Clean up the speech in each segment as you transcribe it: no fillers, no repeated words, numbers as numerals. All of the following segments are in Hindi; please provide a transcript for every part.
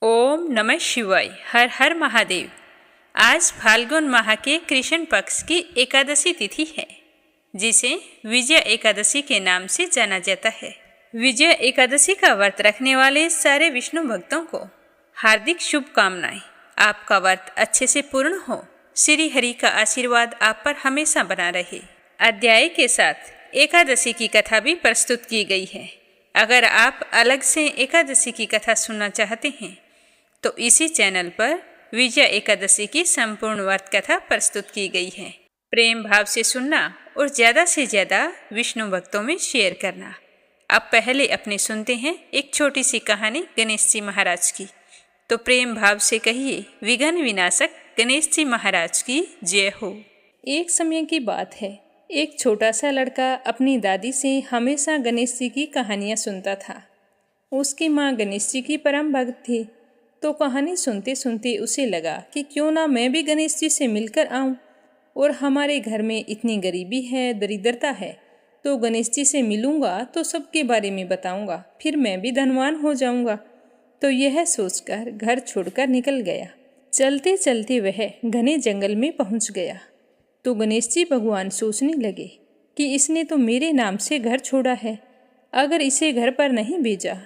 ओम नमः शिवाय। हर हर महादेव। आज फाल्गुन माह के कृष्ण पक्ष की एकादशी तिथि है, जिसे विजय एकादशी के नाम से जाना जाता है। विजय एकादशी का व्रत रखने वाले सारे विष्णु भक्तों को हार्दिक शुभकामनाएं। आपका व्रत अच्छे से पूर्ण हो। श्री हरि का आशीर्वाद आप पर हमेशा बना रहे। अध्याय के साथ एकादशी की कथा भी प्रस्तुत की गई है। अगर आप अलग से एकादशी की कथा सुनना चाहते हैं तो इसी चैनल पर विजय एकादशी की संपूर्ण व्रत कथा प्रस्तुत की गई है। प्रेम भाव से सुनना और ज़्यादा से ज़्यादा विष्णु भक्तों में शेयर करना। अब पहले अपने सुनते हैं एक छोटी सी कहानी गणेश जी महाराज की। तो प्रेम भाव से कहिए, विघ्न विनाशक गणेश जी महाराज की जय हो। एक समय की बात है, एक छोटा सा लड़का अपनी दादी से हमेशा गणेश जी की कहानियाँ सुनता था। उसकी माँ गणेश जी की परम भक्त थी, तो कहानी सुनते सुनते उसे लगा कि क्यों ना मैं भी गणेश जी से मिलकर आऊं। और हमारे घर में इतनी गरीबी है, दरिद्रता है, तो गणेश जी से मिलूंगा तो सबके बारे में बताऊंगा, फिर मैं भी धनवान हो जाऊंगा। तो यह सोचकर घर छोड़कर निकल गया। चलते चलते वह घने जंगल में पहुंच गया। तो गणेश जी भगवान सोचने लगे कि इसने तो मेरे नाम से घर छोड़ा है, अगर इसे घर पर नहीं भेजा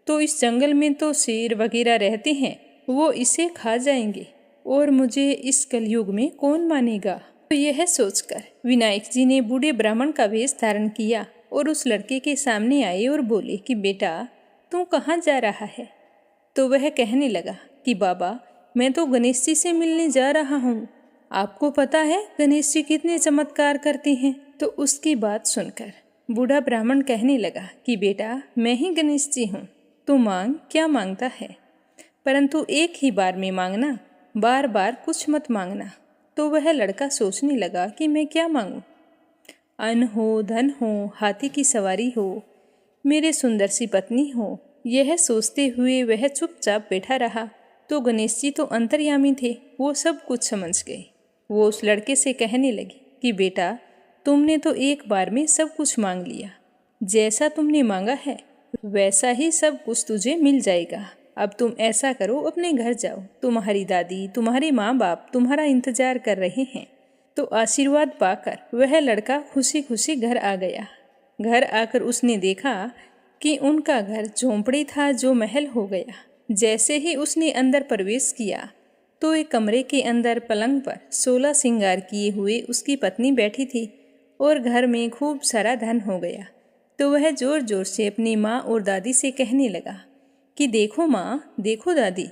तो इस जंगल में तो शेर वगैरह रहते हैं, वो इसे खा जाएंगे और मुझे इस कलयुग में कौन मानेगा। तो यह सोचकर विनायक जी ने बूढ़े ब्राह्मण का वेश धारण किया और उस लड़के के सामने आए और बोले कि बेटा, तू कहाँ जा रहा है। तो वह कहने लगा कि बाबा, मैं तो गणेश जी से मिलने जा रहा हूँ। आपको पता है गणेश जी कितने चमत्कार करते हैं। तो उसकी बात सुनकर बूढ़ा ब्राह्मण कहने लगा कि बेटा, मैं ही गणेश जी हूँ, तू मांग, क्या मांगता है, परंतु एक ही बार में मांगना, बार बार कुछ मत मांगना। तो वह लड़का सोचने लगा कि मैं क्या मांगूं। अन्न हो, धन हो, हाथी की सवारी हो, मेरे सुंदर सी पत्नी हो, यह सोचते हुए वह चुपचाप बैठा रहा। तो गणेश जी तो अंतर्यामी थे, वो सब कुछ समझ गए। वो उस लड़के से कहने लगे कि बेटा, तुमने तो एक बार में सब कुछ मांग लिया, जैसा तुमने मांगा है वैसा ही सब कुछ तुझे मिल जाएगा। अब तुम ऐसा करो, अपने घर जाओ, तुम्हारी दादी, तुम्हारे माँ बाप तुम्हारा इंतजार कर रहे हैं। तो आशीर्वाद पाकर वह लड़का खुशी खुशी घर आ गया। घर आकर उसने देखा कि उनका घर झोंपड़ी था जो महल हो गया। जैसे ही उसने अंदर प्रवेश किया तो एक कमरे के अंदर पलंग पर 16 श्रृंगार किए हुए उसकी पत्नी बैठी थी और घर में खूब सारा धन हो गया। तो वह जोर जोर से अपनी माँ और दादी से कहने लगा कि देखो माँ, देखो दादी,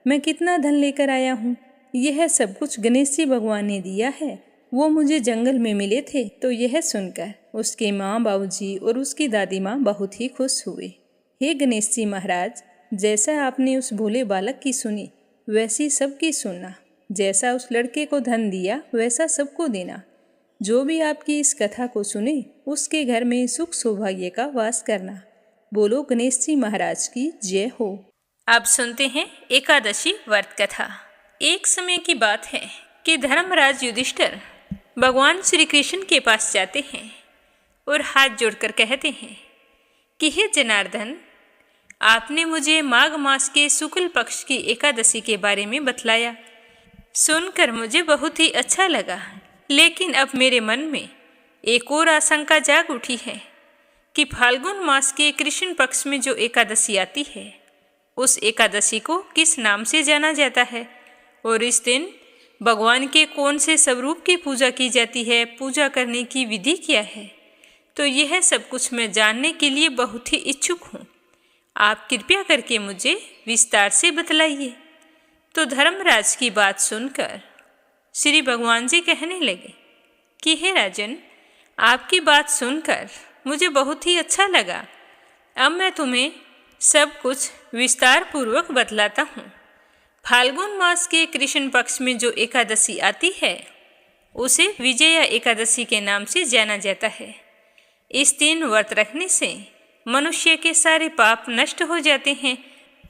मैं कितना धन लेकर आया हूँ। यह सब कुछ गणेश जी भगवान ने दिया है, वो मुझे जंगल में मिले थे। तो यह सुनकर उसके माँ बाबूजी और उसकी दादी माँ बहुत ही खुश हुए। हे गणेश जी महाराज, जैसा आपने उस भोले बालक की सुनी वैसी सबकी सुनना। जैसा उस लड़के को धन दिया वैसा सबको देना। जो भी आपकी इस कथा को सुने उसके घर में सुख सौभाग्य का वास करना। बोलो गणेश जी महाराज की जय हो। अब सुनते हैं एकादशी व्रत कथा। एक समय की बात है कि धर्मराज युधिष्ठिर भगवान श्री कृष्ण के पास जाते हैं और हाथ जोड़कर कहते हैं कि हे जनार्दन, आपने मुझे माघ मास के शुक्ल पक्ष की एकादशी के बारे में बतलाया। सुनकर मुझे बहुत ही अच्छा लगा, लेकिन अब मेरे मन में एक और आशंका जाग उठी है कि फाल्गुन मास के कृष्ण पक्ष में जो एकादशी आती है उस एकादशी को किस नाम से जाना जाता है और इस दिन भगवान के कौन से स्वरूप की पूजा की जाती है, पूजा करने की विधि क्या है। तो यह सब कुछ मैं जानने के लिए बहुत ही इच्छुक हूँ। आप कृपया करके मुझे विस्तार से बतलाइए। तो धर्मराज की बात सुनकर श्री भगवान जी कहने लगे कि हे राजन, आपकी बात सुनकर मुझे बहुत ही अच्छा लगा। अब मैं तुम्हें सब कुछ विस्तार पूर्वक बतलाता हूँ। फाल्गुन मास के कृष्ण पक्ष में जो एकादशी आती है उसे विजया एकादशी के नाम से जाना जाता है। इस दिन व्रत रखने से मनुष्य के सारे पाप नष्ट हो जाते हैं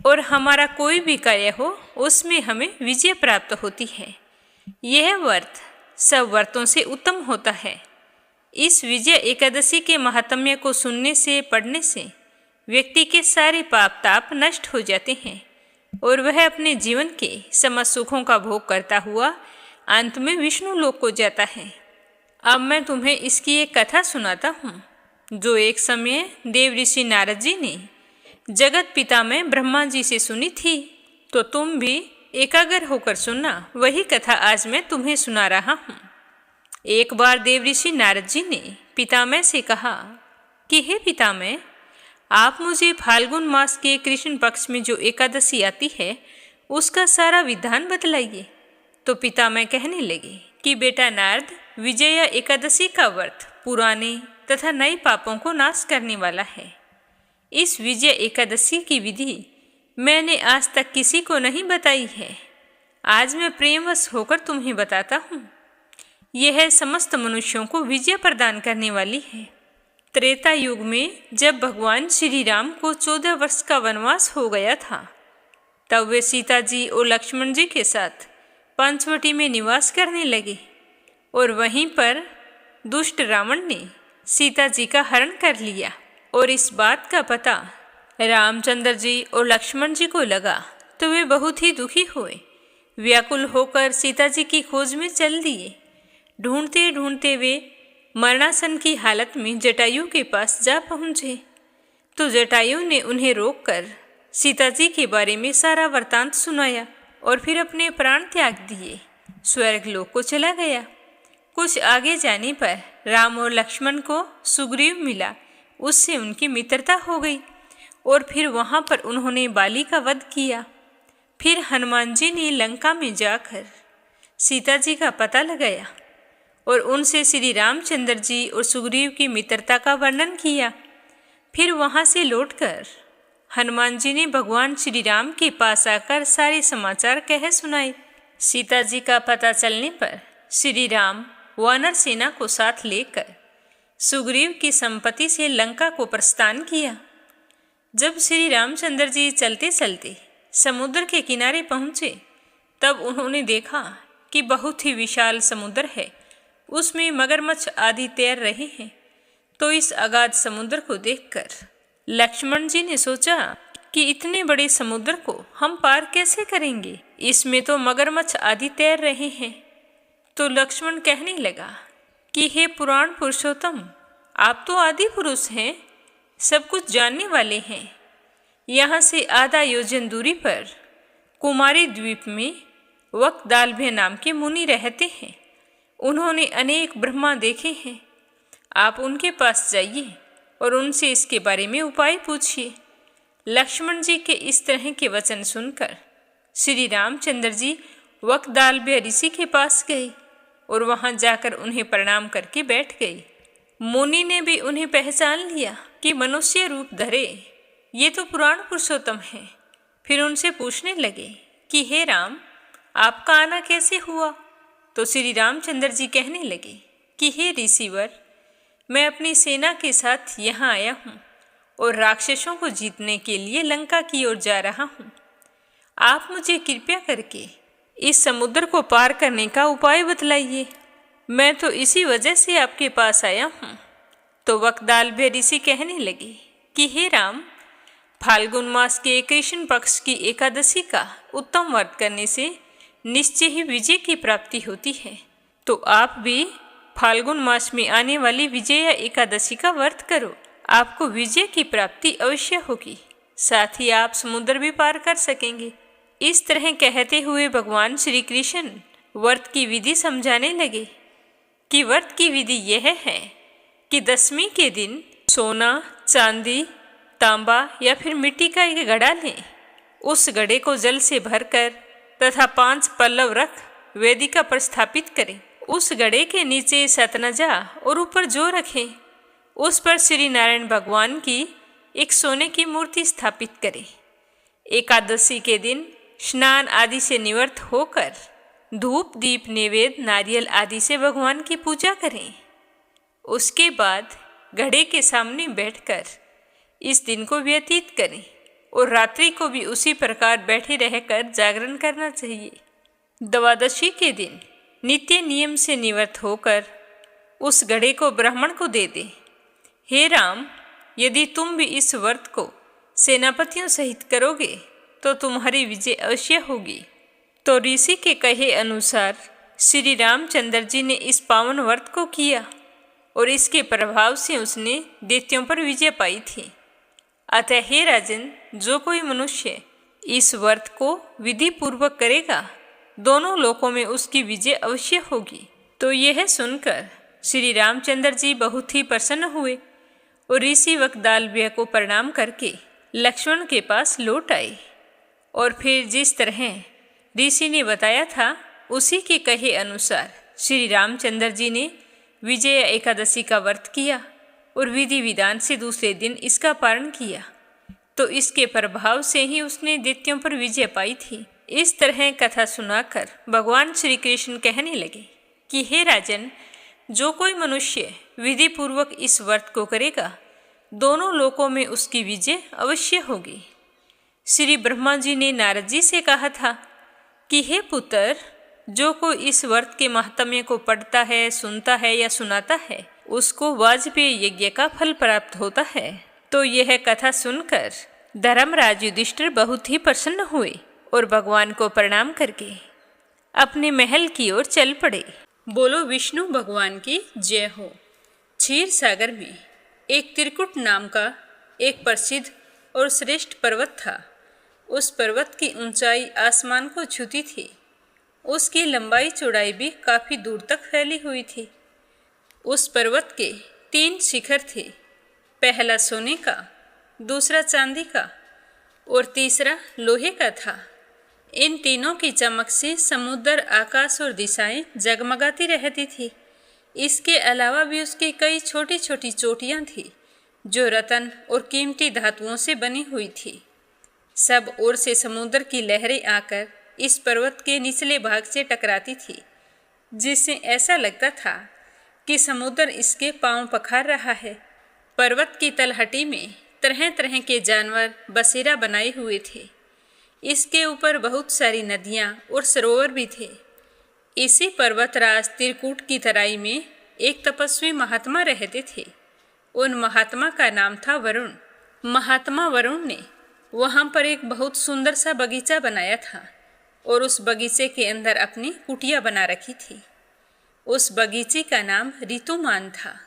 और हमारा कोई भी कार्य हो उसमें हमें विजय प्राप्त होती है। यह व्रत सब व्रतों से उत्तम होता है। इस विजय एकादशी के महात्म्य को सुनने से, पढ़ने से व्यक्ति के सारे पाप ताप नष्ट हो जाते हैं और वह अपने जीवन के समस्त सुखों का भोग करता हुआ अंत में विष्णु लोक को जाता है। अब मैं तुम्हें इसकी एक कथा सुनाता हूँ, जो एक समय देव ऋषि नारद जी ने जगत पिता में ब्रह्मा जी से सुनी थी। तो तुम भी एकाग्र होकर सुनना, वही कथा आज मैं तुम्हें सुना रहा हूँ। एक बार देव ऋषि नारद जी ने पितामह से कहा कि हे पितामह, आप मुझे फाल्गुन मास के कृष्ण पक्ष में जो एकादशी आती है उसका सारा विधान बतलाइए। तो पितामह कहने लगे कि बेटा नारद, विजया एकादशी का व्रत पुराने तथा नए पापों को नाश करने वाला है। इस विजय एकादशी की विधि मैंने आज तक किसी को नहीं बताई है। आज मैं प्रेमवश होकर तुम्हें बताता हूँ। यह समस्त मनुष्यों को विजय प्रदान करने वाली है। त्रेता युग में जब भगवान श्री राम को 14 वर्ष का वनवास हो गया था, तब वे सीता जी और लक्ष्मण जी के साथ पंचवटी में निवास करने लगे और वहीं पर दुष्ट रावण ने सीता जी का हरण कर लिया। और इस बात का पता रामचंद्र जी और लक्ष्मण जी को लगा तो वे बहुत ही दुखी हुए। व्याकुल होकर सीता जी की खोज में चल दिए। ढूंढते ढूंढते वे मरणासन की हालत में जटायु के पास जा पहुँचे। तो जटायु ने उन्हें रोककर सीता जी के बारे में सारा वृतांत सुनाया और फिर अपने प्राण त्याग दिए, स्वर्ग लोक को चला गया। कुछ आगे जाने पर राम और लक्ष्मण को सुग्रीव मिला, उससे उनकी मित्रता हो गई और फिर वहाँ पर उन्होंने बाली का वध किया। फिर हनुमान जी ने लंका में जाकर सीता जी का पता लगाया और उनसे श्री रामचंद्र जी और सुग्रीव की मित्रता का वर्णन किया। फिर वहाँ से लौटकर हनुमान जी ने भगवान श्री राम के पास आकर सारे समाचार कह सुनाए। सीता जी का पता चलने पर श्री राम वानर सेना को साथ लेकर सुग्रीव की संपत्ति से लंका को प्रस्थान किया। जब श्री रामचंद्र जी चलते चलते समुद्र के किनारे पहुँचे, तब उन्होंने देखा कि बहुत ही विशाल समुद्र है, उसमें मगरमच्छ आदि तैर रहे हैं। तो इस अगाध समुद्र को देखकर लक्ष्मण जी ने सोचा कि इतने बड़े समुद्र को हम पार कैसे करेंगे, इसमें तो मगरमच्छ आदि तैर रहे हैं। तो लक्ष्मण कहने लगा कि हे पुराण पुरुषोत्तम, आप तो आदि पुरुष हैं, सब कुछ जानने वाले हैं। यहाँ से आधा योजन दूरी पर कुमारी द्वीप में वक्दालभ्य नाम के मुनि रहते हैं। उन्होंने अनेक ब्रह्मा देखे हैं। आप उनके पास जाइए और उनसे इसके बारे में उपाय पूछिए। लक्ष्मण जी के इस तरह के वचन सुनकर श्री रामचंद्र जी वक्दालभ्य ऋषि के पास गए और वहां जाकर उन्हें प्रणाम करके बैठ गए। मुनि ने भी उन्हें पहचान लिया कि मनुष्य रूप धरे ये तो पुराण पुरुषोत्तम है। फिर उनसे पूछने लगे कि हे राम, आपका आना कैसे हुआ? तो श्री रामचंद्र जी कहने लगे कि हे ऋषिवर, मैं अपनी सेना के साथ यहाँ आया हूँ और राक्षसों को जीतने के लिए लंका की ओर जा रहा हूँ। आप मुझे कृपया करके इस समुद्र को पार करने का उपाय बतलाइए। मैं तो इसी वजह से आपके पास आया हूँ। तो वक्दालभ्य ऋषि कहने लगे कि हे राम, फाल्गुन मास के कृष्ण पक्ष की एकादशी का उत्तम व्रत करने से निश्चय ही विजय की प्राप्ति होती है। तो आप भी फाल्गुन मास में आने वाली विजया एकादशी का व्रत करो, आपको विजय की प्राप्ति अवश्य होगी, साथ ही आप समुद्र भी पार कर सकेंगे। इस तरह कहते हुए भगवान श्री कृष्ण व्रत की विधि समझाने लगे कि व्रत की विधि यह है कि दशमी के दिन सोना, चांदी, तांबा या फिर मिट्टी का एक घड़ा लें। उस घड़े को जल से भरकर तथा 5 पल्लव रख वेदिका पर स्थापित करें। उस घड़े के नीचे सतनजा और ऊपर जो रखें, उस पर श्री नारायण भगवान की एक सोने की मूर्ति स्थापित करें। एकादशी के दिन स्नान आदि से निवृत्त होकर धूप, दीप, नैवेद्य, नारियल आदि से भगवान की पूजा करें। उसके बाद घड़े के सामने बैठकर इस दिन को व्यतीत करें और रात्रि को भी उसी प्रकार बैठे रहकर जागरण करना चाहिए। द्वादशी के दिन नित्य नियम से निवृत्त होकर उस घड़े को ब्राह्मण को दे दें। हे राम, यदि तुम भी इस व्रत को सेनापतियों सहित करोगे तो तुम्हारी विजय अवश्य होगी। तो ऋषि के कहे अनुसार श्री रामचंद्र जी ने इस पावन व्रत को किया और इसके प्रभाव से उसने दैत्यों पर विजय पाई थी। अतः हे राजन, जो कोई मनुष्य इस व्रत को विधि पूर्वक करेगा, दोनों लोकों में उसकी विजय अवश्य होगी। तो यह सुनकर श्री रामचंद्र जी बहुत ही प्रसन्न हुए और ऋषि वकदालव्य को प्रणाम करके लक्ष्मण के पास लौट आए और फिर जिस तरह ऋषि ने बताया था उसी के कहे अनुसार श्री रामचंद्र जी ने विजय एकादशी का व्रत किया और विधि विधान से दूसरे दिन इसका पारण किया। तो इसके प्रभाव से ही उसने दैत्यों पर विजय पाई थी। इस तरह कथा सुनाकर भगवान श्री कृष्ण कहने लगे कि हे राजन, जो कोई मनुष्य विधि पूर्वक इस व्रत को करेगा, दोनों लोकों में उसकी विजय अवश्य होगी। श्री ब्रह्मा जी ने नारद जी से कहा था कि हे पुत्र, जो कोई इस व्रत के महात्म्य को पढ़ता है, सुनता है या सुनाता है, उसको वाजपेय यज्ञ का फल प्राप्त होता है। तो यह कथा सुनकर धर्मराज युधिष्ठिर बहुत ही प्रसन्न हुए और भगवान को प्रणाम करके अपने महल की ओर चल पड़े। बोलो विष्णु भगवान की जय हो। क्षीर सागर में एक त्रिकुट नाम का एक प्रसिद्ध और श्रेष्ठ पर्वत था। उस पर्वत की ऊंचाई आसमान को छूती थी। उसकी लंबाई चौड़ाई भी काफ़ी दूर तक फैली हुई थी। उस पर्वत के 3 शिखर थे। पहला सोने का, दूसरा चांदी का और तीसरा लोहे का था। इन तीनों की चमक से समुद्र, आकाश और दिशाएं जगमगाती रहती थी। इसके अलावा भी उसकी कई छोटी छोटी चोटियां थी जो रत्न और कीमती धातुओं से बनी हुई थी। सब ओर से समुद्र की लहरें आकर इस पर्वत के निचले भाग से टकराती थी, जिससे ऐसा लगता था कि समुद्र इसके पांव पखार रहा है। पर्वत की तलहटी में तरह तरह के जानवर बसेरा बनाए हुए थे। इसके ऊपर बहुत सारी नदियां और सरोवर भी थे। इसी पर्वतराज त्रिकूट की तराई में एक तपस्वी महात्मा रहते थे। उन महात्मा का नाम था वरुण। महात्मा वरुण ने वहाँ पर एक बहुत सुंदर सा बगीचा बनाया था और उस बगीचे के अंदर अपनी कुटिया बना रखी थी। उस बगीचे का नाम ऋतुमान था।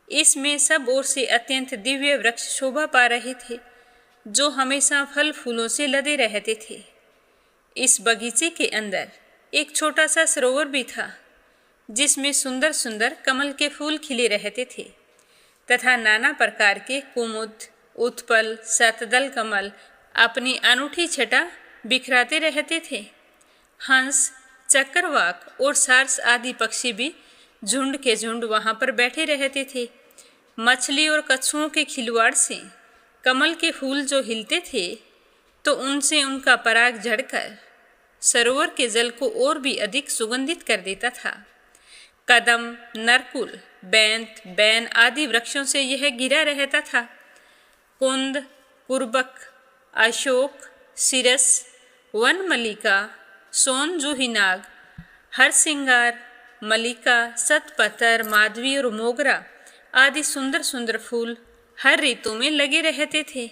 इसमें सब ओर से अत्यंत दिव्य वृक्ष शोभा पा रहे थे जो हमेशा फल फूलों से लदे रहते थे। इस बगीचे के अंदर एक छोटा सा सरोवर भी था जिसमें सुंदर सुंदर कमल के फूल खिले रहते थे तथा नाना प्रकार के कुमुद, उत्पल, शतदल कमल अपनी अनूठी छटा बिखराते रहते थे। हंस, चक्रवाक और सारस आदि पक्षी भी झुंड के झुंड वहाँ पर बैठे रहते थे। मछली और कछुओं के खिलवाड़ से कमल के फूल जो हिलते थे तो उनसे उनका पराग झड़कर सरोवर के जल को और भी अधिक सुगंधित कर देता था। कदम, नरकुल, बैंत, बैन आदि वृक्षों से यह घिरा रहता था। कुंद, कुर्बक, अशोक, सिरस, वन मल्लिका, सोन जूही नाग, हरसिंगार, मल्लिका, सतपतर, माधवी और मोगरा आदि सुंदर सुंदर फूल हर ऋतु में लगे रहते थे,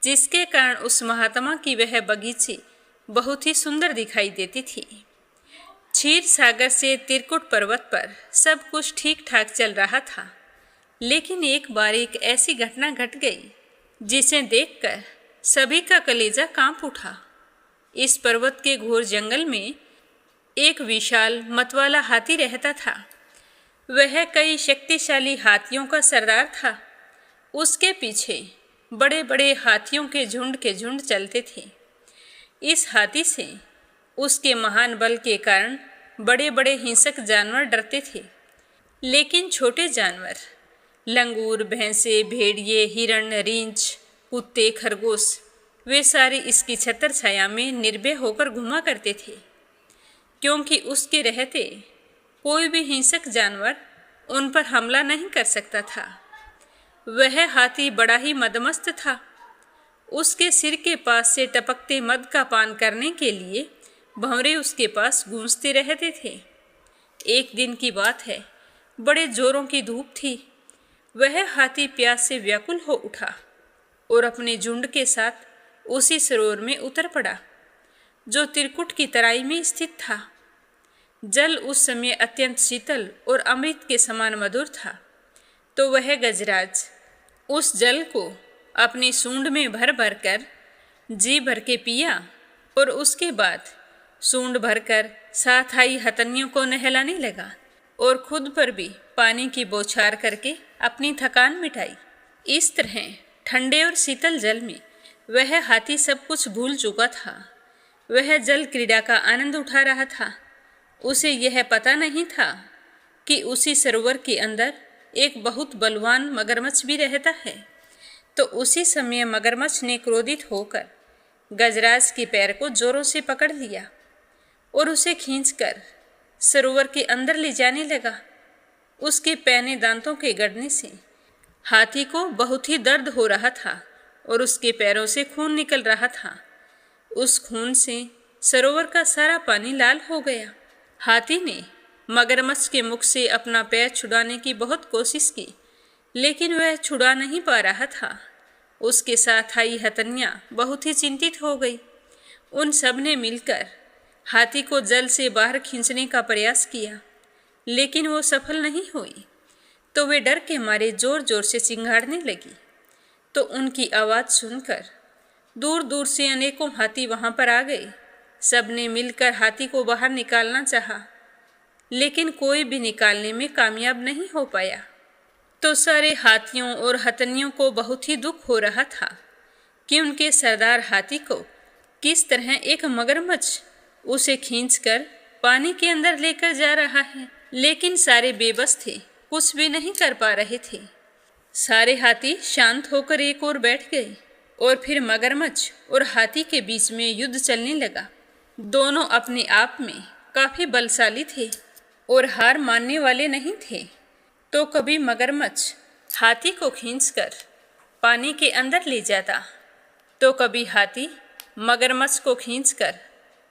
जिसके कारण उस महात्मा की वह बगीचे बहुत ही सुंदर दिखाई देती थी। क्षीर सागर से त्रिकुट पर्वत पर सब कुछ ठीक ठाक चल रहा था, लेकिन एक बार एक ऐसी घटना घट गई जिसे देखकर सभी का कलेजा कांप उठा। इस पर्वत के घोर जंगल में एक विशाल मतवाला हाथी रहता था। वह कई शक्तिशाली हाथियों का सरदार था। उसके पीछे बड़े बड़े हाथियों के झुंड चलते थे। इस हाथी से उसके महान बल के कारण बड़े बड़े हिंसक जानवर डरते थे, लेकिन छोटे जानवर लंगूर, भैंसे, भेड़िए, हिरण, रींछ, कुत्ते, खरगोश वे सारे इसकी छत्र छाया में निर्भय होकर घुमा करते थे, क्योंकि उसके रहते कोई भी हिंसक जानवर उन पर हमला नहीं कर सकता था। वह हाथी बड़ा ही मदमस्त था। उसके सिर के पास से टपकते मद का पान करने के लिए भंवरे उसके पास गूंजते रहते थे। एक दिन की बात है, बड़े जोरों की धूप थी। वह हाथी प्यास से व्याकुल हो उठा और अपने झुंड के साथ उसी सरोवर में उतर पड़ा जो त्रिकुट की तराई में स्थित था। जल उस समय अत्यंत शीतल और अमृत के समान मधुर था। तो वह गजराज उस जल को अपनी सूंड में भर भर कर जी भर के पिया और उसके बाद सूंड भरकर साथ आई हथनियों को नहलाने लगा और खुद पर भी पानी की बौछार करके अपनी थकान मिटाई। इस तरह ठंडे और शीतल जल में वह हाथी सब कुछ भूल चुका था। वह जल क्रीड़ा का आनंद उठा रहा था। उसे यह पता नहीं था कि उसी सरोवर के अंदर एक बहुत बलवान मगरमच्छ भी रहता है। तो उसी समय मगरमच्छ ने क्रोधित होकर गजराज के पैर को जोरों से पकड़ लिया और उसे खींचकर सरोवर के अंदर ले जाने लगा। उसके पैने दांतों के गड़ने से हाथी को बहुत ही दर्द हो रहा था और उसके पैरों से खून निकल रहा था। उस खून से सरोवर का सारा पानी लाल हो गया। हाथी ने मगरमच्छ के मुख से अपना पैर छुड़ाने की बहुत कोशिश की, लेकिन वह छुड़ा नहीं पा रहा था। उसके साथ आई हथनियाँ बहुत ही चिंतित हो गई। उन सब ने मिलकर हाथी को जल से बाहर खींचने का प्रयास किया, लेकिन वो सफल नहीं हुई। तो वे डर के मारे जोर जोर से चिंगाड़ने लगी। तो उनकी आवाज़ सुनकर दूर दूर से अनेकों हाथी वहाँ पर आ गए। सब ने मिलकर हाथी को बाहर निकालना चाहा, लेकिन कोई भी निकालने में कामयाब नहीं हो पाया। तो सारे हाथियों और हथनियों को बहुत ही दुख हो रहा था कि उनके सरदार हाथी को किस तरह एक मगरमच्छ उसे खींचकर पानी के अंदर लेकर जा रहा है। लेकिन सारे बेबस थे, कुछ भी नहीं कर पा रहे थे। सारे हाथी शांत होकर एक ओर बैठ गए और फिर मगरमच्छ और हाथी के बीच में युद्ध चलने लगा। दोनों अपने आप में काफ़ी बलशाली थे और हार मानने वाले नहीं थे। तो कभी मगरमच्छ हाथी को खींचकर पानी के अंदर ले जाता, तो कभी हाथी मगरमच्छ को खींचकर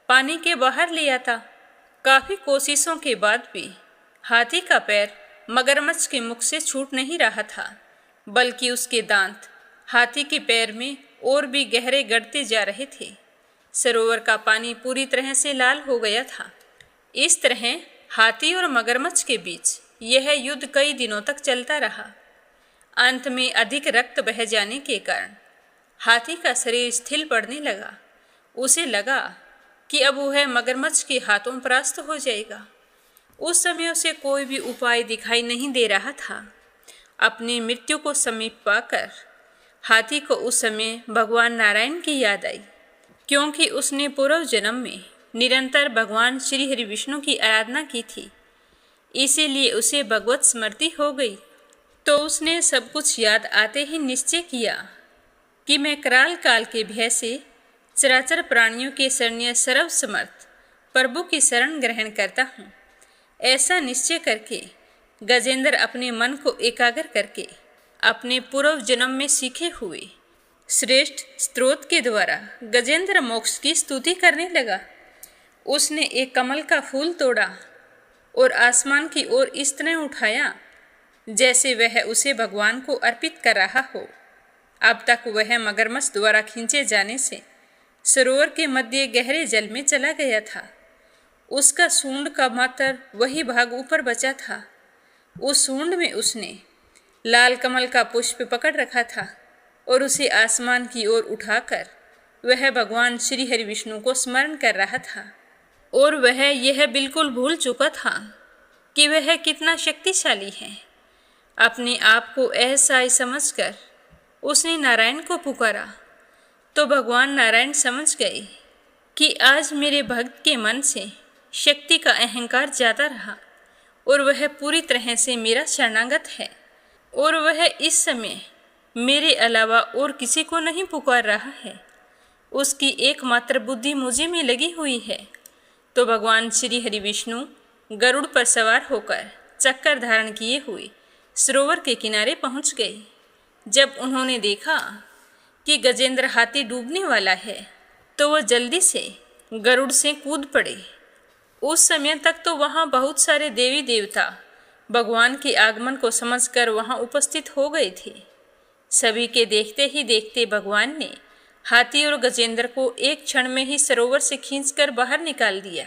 पानी के बाहर ले आता। काफ़ी कोशिशों के बाद भी हाथी का पैर मगरमच्छ के मुख से छूट नहीं रहा था, बल्कि उसके दांत हाथी के पैर में और भी गहरे गड़ते जा रहे थे। सरोवर का पानी पूरी तरह से लाल हो गया था। इस तरह हाथी और मगरमच्छ के बीच यह युद्ध कई दिनों तक चलता रहा। अंत में अधिक रक्त बह जाने के कारण हाथी का शरीर स्थिर पड़ने लगा। उसे लगा कि अब वह मगरमच्छ के हाथों परास्त हो जाएगा। उस समय उसे कोई भी उपाय दिखाई नहीं दे रहा था। अपनी मृत्यु को समीप पाकर हाथी को उस समय भगवान नारायण की याद आई, क्योंकि उसने पूर्व जन्म में निरंतर भगवान श्री हरि विष्णु की आराधना की थी। इसीलिए उसे भगवत स्मृति हो गई। तो उसने सब कुछ याद आते ही निश्चय किया कि मैं कराल काल के भय से चराचर प्राणियों के शरण्य सर्वसमर्थ प्रभु की शरण ग्रहण करता हूँ। ऐसा निश्चय करके गजेंद्र अपने मन को एकाग्र करके अपने पूर्व जन्म में सीखे हुए श्रेष्ठ स्तोत्र के द्वारा गजेंद्र मोक्ष की स्तुति करने लगा। उसने एक कमल का फूल तोड़ा और आसमान की ओर इस तरह उठाया जैसे वह उसे भगवान को अर्पित कर रहा हो। अब तक वह मगरमच्छ द्वारा खींचे जाने से सरोवर के मध्य गहरे जल में चला गया था। उसका सूंड का मात्र वही भाग ऊपर बचा था। उस सूंड में उसने लाल कमल का पुष्प पकड़ रखा था और उसे आसमान की ओर उठाकर वह भगवान श्री हरि विष्णु को स्मरण कर रहा था। और वह यह बिल्कुल भूल चुका था कि वह कितना शक्तिशाली है। अपने आप को असहाय समझकर उसने नारायण को पुकारा। तो भगवान नारायण समझ गए कि आज मेरे भक्त के मन से शक्ति का अहंकार जाता रहा और वह पूरी तरह से मेरा शरणागत है, और वह इस समय मेरे अलावा और किसी को नहीं पुकार रहा है। उसकी एकमात्र बुद्धि मुझे में लगी हुई है। तो भगवान श्री हरि विष्णु गरुड़ पर सवार होकर चक्कर धारण किए हुए सरोवर के किनारे पहुंच गए। जब उन्होंने देखा कि गजेंद्र हाथी डूबने वाला है, तो वह जल्दी से गरुड़ से कूद पड़े। उस समय तक तो वहाँ बहुत सारे देवी देवता भगवान के आगमन को समझकर वहाँ उपस्थित हो गए थे। सभी के देखते ही देखते भगवान ने हाथी और गजेंद्र को एक क्षण में ही सरोवर से खींचकर बाहर निकाल दिया।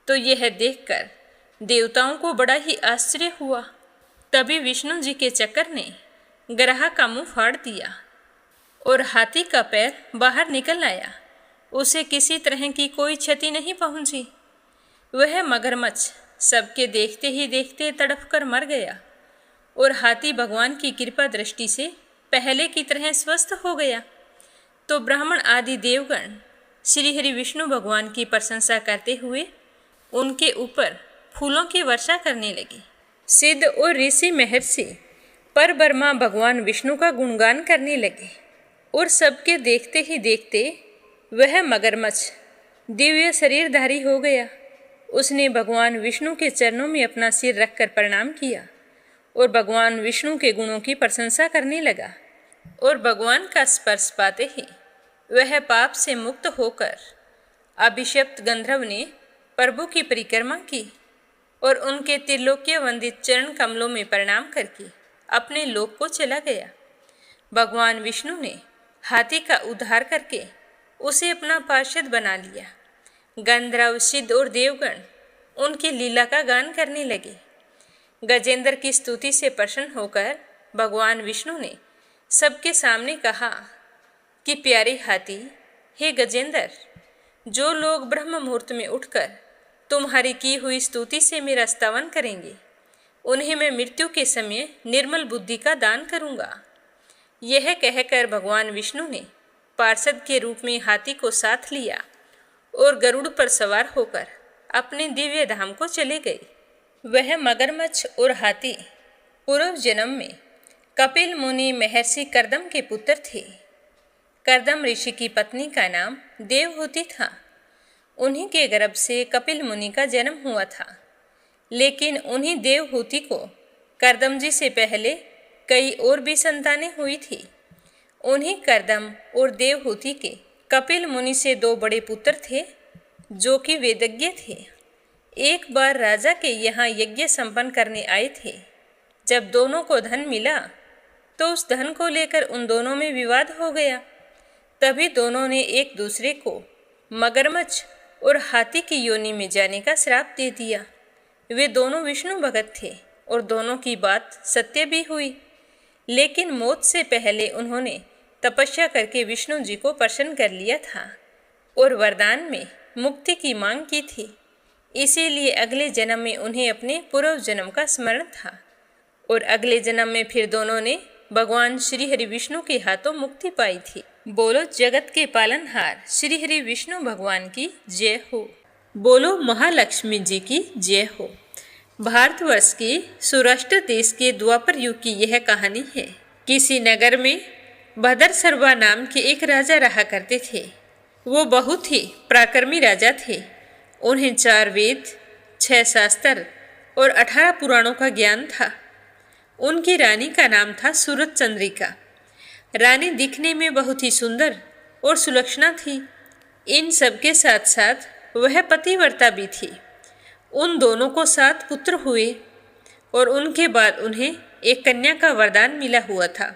तो यह देखकर देवताओं को बड़ा ही आश्चर्य हुआ। तभी विष्णु जी के चक्र ने ग्रह का मुंह फाड़ दिया और हाथी का पैर बाहर निकल आया। उसे किसी तरह की कोई क्षति नहीं पहुंची। वह मगरमच्छ सबके देखते ही देखते तड़प कर मर गया और हाथी भगवान की कृपा दृष्टि से पहले की तरह स्वस्थ हो गया। तो ब्राह्मण आदि देवगण श्री हरि विष्णु भगवान की प्रशंसा करते हुए उनके ऊपर फूलों की वर्षा करने लगे। सिद्ध और ऋषि महर्षि पर ब्रह्मा भगवान विष्णु का गुणगान करने लगे और सबके देखते ही देखते वह मगरमच्छ दिव्य शरीरधारी हो गया। उसने भगवान विष्णु के चरणों में अपना सिर रखकर प्रणाम किया और भगवान विष्णु के गुणों की प्रशंसा करने लगा। और भगवान का स्पर्श पाते ही वह पाप से मुक्त होकर अभिशप्त गंधर्व ने प्रभु की परिक्रमा की और उनके त्रिलोकीय वंदित चरण कमलों में प्रणाम करके अपने लोक को चला गया। भगवान विष्णु ने हाथी का उद्धार करके उसे अपना पार्षद बना लिया। गंधर्व, सिद्ध और देवगण उनकी लीला का गान करने लगे। गजेंद्र की स्तुति से प्रसन्न होकर भगवान विष्णु ने सबके सामने कहा कि प्यारे हाथी, हे गजेंद्र, जो लोग ब्रह्म मुहूर्त में उठकर तुम्हारी की हुई स्तुति से मेरा स्तवन करेंगे, उन्हें मैं मृत्यु के समय निर्मल बुद्धि का दान करूंगा। यह कहकर भगवान विष्णु ने पार्षद के रूप में हाथी को साथ लिया और गरुड़ पर सवार होकर अपने दिव्य धाम को चले गए। वह मगरमच्छ और हाथी पूर्व जन्म में कपिल मुनि महर्षि कर्दम के पुत्र थे। कर्दम ऋषि की पत्नी का नाम देवहूति था। उन्हीं के गर्भ से कपिल मुनि का जन्म हुआ था। लेकिन उन्हीं देवहूति को कर्दम जी से पहले कई और भी संतानें हुई थी। उन्हीं कर्दम और देवहूति के कपिल मुनि से 2 बड़े पुत्र थे जो कि वेदज्ञ थे। एक बार राजा के यहाँ यज्ञ संपन्न करने आए थे। जब दोनों को धन मिला तो उस धन को लेकर उन दोनों में विवाद हो गया। तभी दोनों ने एक दूसरे को मगरमच्छ और हाथी की योनि में जाने का श्राप दे दिया। वे दोनों विष्णु भगत थे और दोनों की बात सत्य भी हुई। लेकिन मौत से पहले उन्होंने तपस्या करके विष्णु जी को प्रसन्न कर लिया था और वरदान में मुक्ति की मांग की थी। इसीलिए अगले जन्म में उन्हें अपने पूर्व जन्म का स्मरण था और अगले जन्म में फिर दोनों ने भगवान श्री हरि विष्णु के हाथों मुक्ति पाई थी। बोलो जगत के पालनहार श्री हरि विष्णु भगवान की जय हो। बोलो महालक्ष्मी जी की जय हो। भारतवर्ष के सौराष्ट्र देश के द्वापर युग की यह कहानी है। किसी नगर में भद्र सर्वा नाम के एक राजा रहा करते थे। वो बहुत ही पराक्रमी राजा थे। उन्हें 4 वेद, 6 शास्त्र और 18 पुराणों का ज्ञान था। उनकी रानी का नाम था सूरत चंद्रिका। रानी दिखने में बहुत ही सुंदर और सुलक्षणा थी। इन सब के साथ साथ वह पतिव्रता भी थी। उन दोनों को 7 पुत्र हुए और उनके बाद उन्हें एक कन्या का वरदान मिला हुआ था।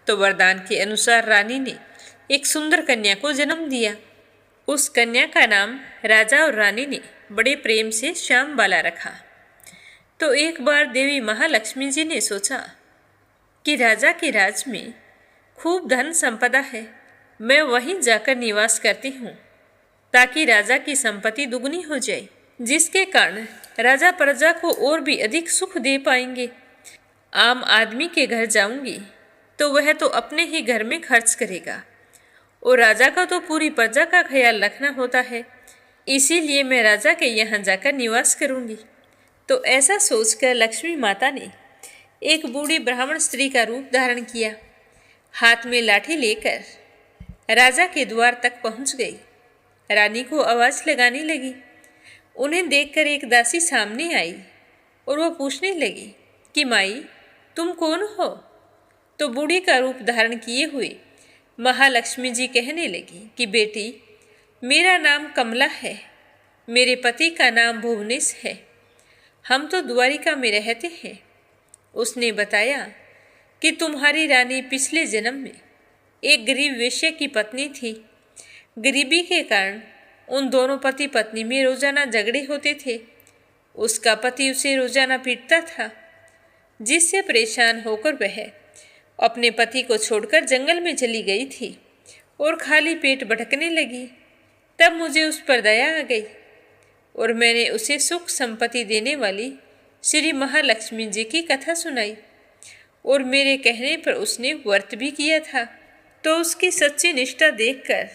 तो वरदान के अनुसार रानी ने एक सुंदर कन्या को जन्म दिया। उस कन्या का नाम राजा और रानी ने बड़े प्रेम से श्यामबाला रखा। तो एक बार देवी महालक्ष्मी जी ने सोचा कि राजा के राज में खूब धन संपदा है, मैं वहीं जाकर निवास करती हूँ ताकि राजा की संपत्ति दुगनी हो जाए, जिसके कारण राजा प्रजा को और भी अधिक सुख दे पाएंगे। आम आदमी के घर जाऊंगी तो वह तो अपने ही घर में खर्च करेगा और राजा का तो पूरी प्रजा का ख्याल रखना होता है। इसीलिए मैं राजा के यहाँ जाकर निवास करूंगी। तो ऐसा सोचकर लक्ष्मी माता ने एक बूढ़ी ब्राह्मण स्त्री का रूप धारण किया। हाथ में लाठी लेकर राजा के द्वार तक पहुंच गई। रानी को आवाज लगाने लगी। उन्हें देखकर एक दासी सामने आई और वो पूछने लगी कि माई, तुम कौन हो? तो बूढ़ी का रूप धारण किए हुए महालक्ष्मी जी कहने लगी कि बेटी, मेरा नाम कमला है, मेरे पति का नाम भुवनेश है, हम तो द्वारिका में रहते हैं। उसने बताया कि तुम्हारी रानी पिछले जन्म में एक गरीब वेश्या की पत्नी थी। गरीबी के कारण उन दोनों पति पत्नी में रोजाना झगड़े होते थे। उसका पति उसे रोजाना पीटता था, जिससे परेशान होकर वह अपने पति को छोड़कर जंगल में चली गई थी और खाली पेट भटकने लगी। तब मुझे उस पर दया आ गई और मैंने उसे सुख संपत्ति देने वाली श्री महालक्ष्मी जी की कथा सुनाई और मेरे कहने पर उसने व्रत भी किया था। तो उसकी सच्ची निष्ठा देखकर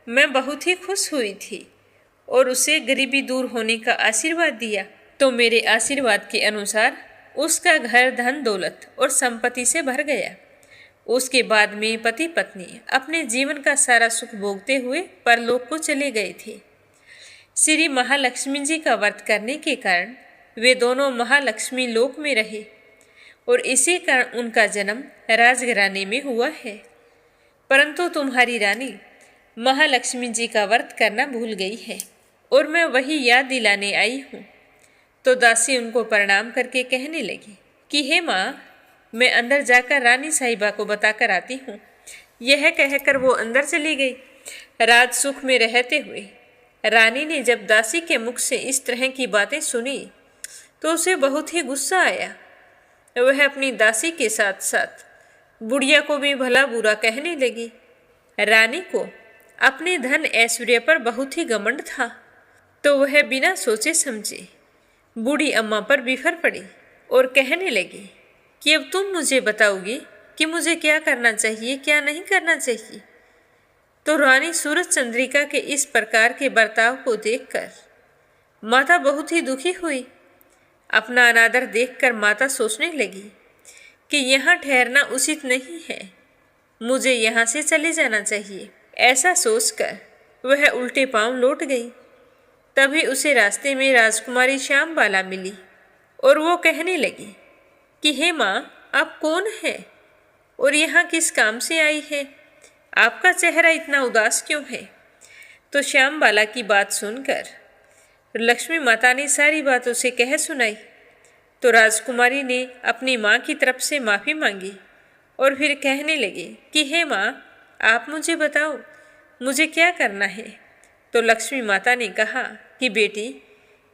मैं बहुत ही खुश हुई थी और उसे गरीबी दूर होने का आशीर्वाद दिया। तो मेरे आशीर्वाद के अनुसार उसका घर धन दौलत और संपत्ति से भर गया। उसके बाद में पति पत्नी अपने जीवन का सारा सुख भोगते हुए परलोक को चले गए थे। श्री महालक्ष्मी जी का व्रत करने के कारण वे दोनों महालक्ष्मी लोक में रहे और इसी कारण उनका जन्म राजघराने में हुआ है। परंतु तुम्हारी रानी महालक्ष्मी जी का व्रत करना भूल गई है और मैं वही याद दिलाने आई हूँ। तो दासी उनको प्रणाम करके कहने लगी कि हे माँ, मैं अंदर जाकर रानी साहिबा को बताकर आती हूँ। यह कहकर वो अंदर चली गई। राज सुख में रहते हुए रानी ने जब दासी के मुख से इस तरह की बातें सुनी तो उसे बहुत ही गुस्सा आया। वह अपनी दासी के साथ साथ बुढ़िया को भी भला बुरा कहने लगी। रानी को अपने धन ऐश्वर्य पर बहुत ही घमंड था, तो वह बिना सोचे समझे बूढ़ी अम्मा पर बिफर पड़ी और कहने लगी कि अब तुम मुझे बताओगी कि मुझे क्या करना चाहिए, क्या नहीं करना चाहिए। तो रानी सूरज चंद्रिका के इस प्रकार के बर्ताव को देखकर माता बहुत ही दुखी हुई। अपना अनादर देखकर माता सोचने लगी कि यहाँ ठहरना उचित नहीं है, मुझे यहाँ से चले जाना चाहिए। ऐसा सोचकर वह उल्टे पांव लौट गई। तभी उसे रास्ते में राजकुमारी श्यामबाला मिली और वो कहने लगी कि हे माँ, आप कौन है और यहाँ किस काम से आई है? आपका चेहरा इतना उदास क्यों है? तो श्यामबाला की बात सुनकर लक्ष्मी माता ने सारी बात उसे कह सुनाई। तो राजकुमारी ने अपनी माँ की तरफ से माफ़ी मांगी और फिर कहने लगी कि हे माँ, आप मुझे बताओ मुझे क्या करना है। तो लक्ष्मी माता ने कहा कि बेटी,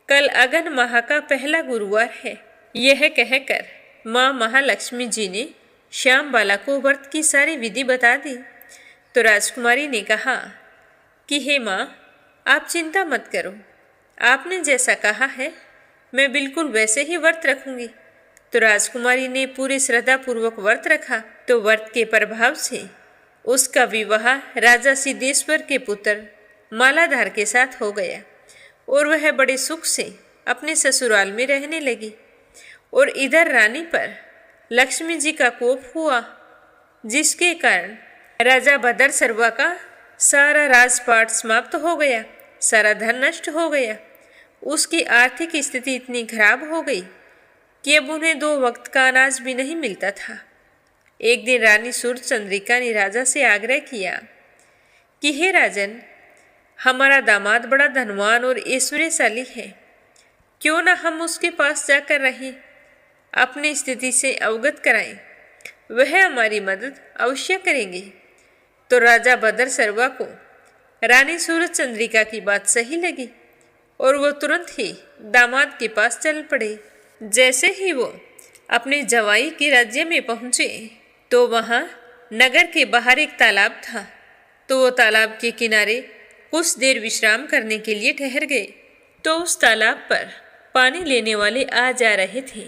कल अगन माह का पहला गुरुवार है। यह कहकर माँ महालक्ष्मी जी ने श्यामबाला को व्रत की सारी विधि बता दी। तो राजकुमारी ने कहा कि हे माँ, आप चिंता मत करो, आपने जैसा कहा है मैं बिल्कुल वैसे ही व्रत रखूंगी। तो राजकुमारी ने पूरी श्रद्धापूर्वक व्रत रखा। तो व्रत के प्रभाव से उसका विवाह राजा सिद्धेश्वर के पुत्र मालाधार के साथ हो गया और वह बड़े सुख से अपने ससुराल में रहने लगी। और इधर रानी पर लक्ष्मी जी का कोप हुआ, जिसके कारण राजा भद्र सर्वा का सारा राजपाट समाप्त हो गया, सारा धन नष्ट हो गया। उसकी आर्थिक स्थिति इतनी खराब हो गई कि अब उन्हें 2 वक्त का अनाज भी नहीं मिलता था। एक दिन रानी सूरज चंद्रिका ने राजा से आग्रह किया कि हे राजन, हमारा दामाद बड़ा धनवान और ऐश्वर्यशाली है, क्यों ना हम उसके पास जाकर रहें, अपनी स्थिति से अवगत कराएं, वह हमारी मदद अवश्य करेंगे। तो राजा भद्र सर्वा को रानी सूरज चंद्रिका की बात सही लगी और वो तुरंत ही दामाद के पास चल पड़े। जैसे ही वो अपने जवाई के राज्य में पहुँचे तो वहाँ नगर के बाहर एक तालाब था। तो वो तालाब के किनारे कुछ देर विश्राम करने के लिए ठहर गए। तो उस तालाब पर पानी लेने वाले आ जा रहे थे।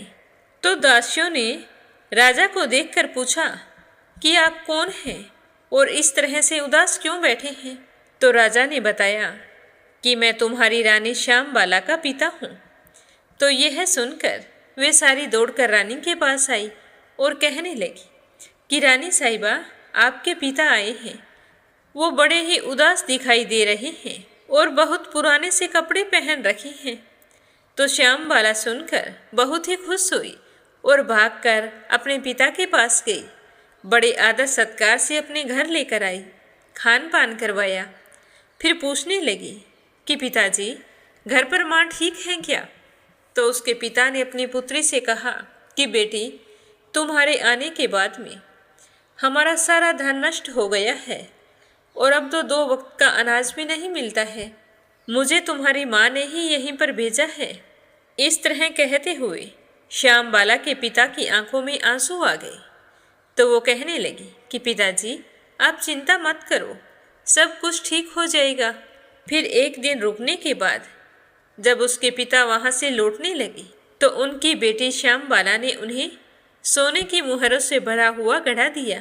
तो दासियों ने राजा को देखकर पूछा कि आप कौन हैं और इस तरह से उदास क्यों बैठे हैं। तो राजा ने बताया कि मैं तुम्हारी रानी श्यामबाला का पिता हूँ। तो यह सुनकर वे सारी दौड़कर रानी के पास आई और कहने लगी कि रानी साहिबा, आपके पिता आए हैं। वो बड़े ही उदास दिखाई दे रहे हैं और बहुत पुराने से कपड़े पहन रखे हैं। तो श्यामबाला सुनकर बहुत ही खुश हुई और भागकर अपने पिता के पास गई। बड़े आदर सत्कार से अपने घर लेकर आई, खान पान करवाया। फिर पूछने लगी कि पिताजी, घर पर माँ ठीक है क्या? तो उसके पिता ने अपनी पुत्री से कहा कि बेटी, तुम्हारे आने के बाद में हमारा सारा धन नष्ट हो गया है और अब तो 2 वक्त का अनाज भी नहीं मिलता है। मुझे तुम्हारी माँ ने ही यहीं पर भेजा है। इस तरह कहते हुए श्याम बाला के पिता की आंखों में आंसू आ गए। तो वो कहने लगी कि पिताजी, आप चिंता मत करो, सब कुछ ठीक हो जाएगा। फिर एक दिन रुकने के बाद जब उसके पिता वहाँ से लौटने लगे तो उनकी बेटी श्याम बाला ने उन्हें सोने की मुहरों से भरा हुआ घड़ा दिया।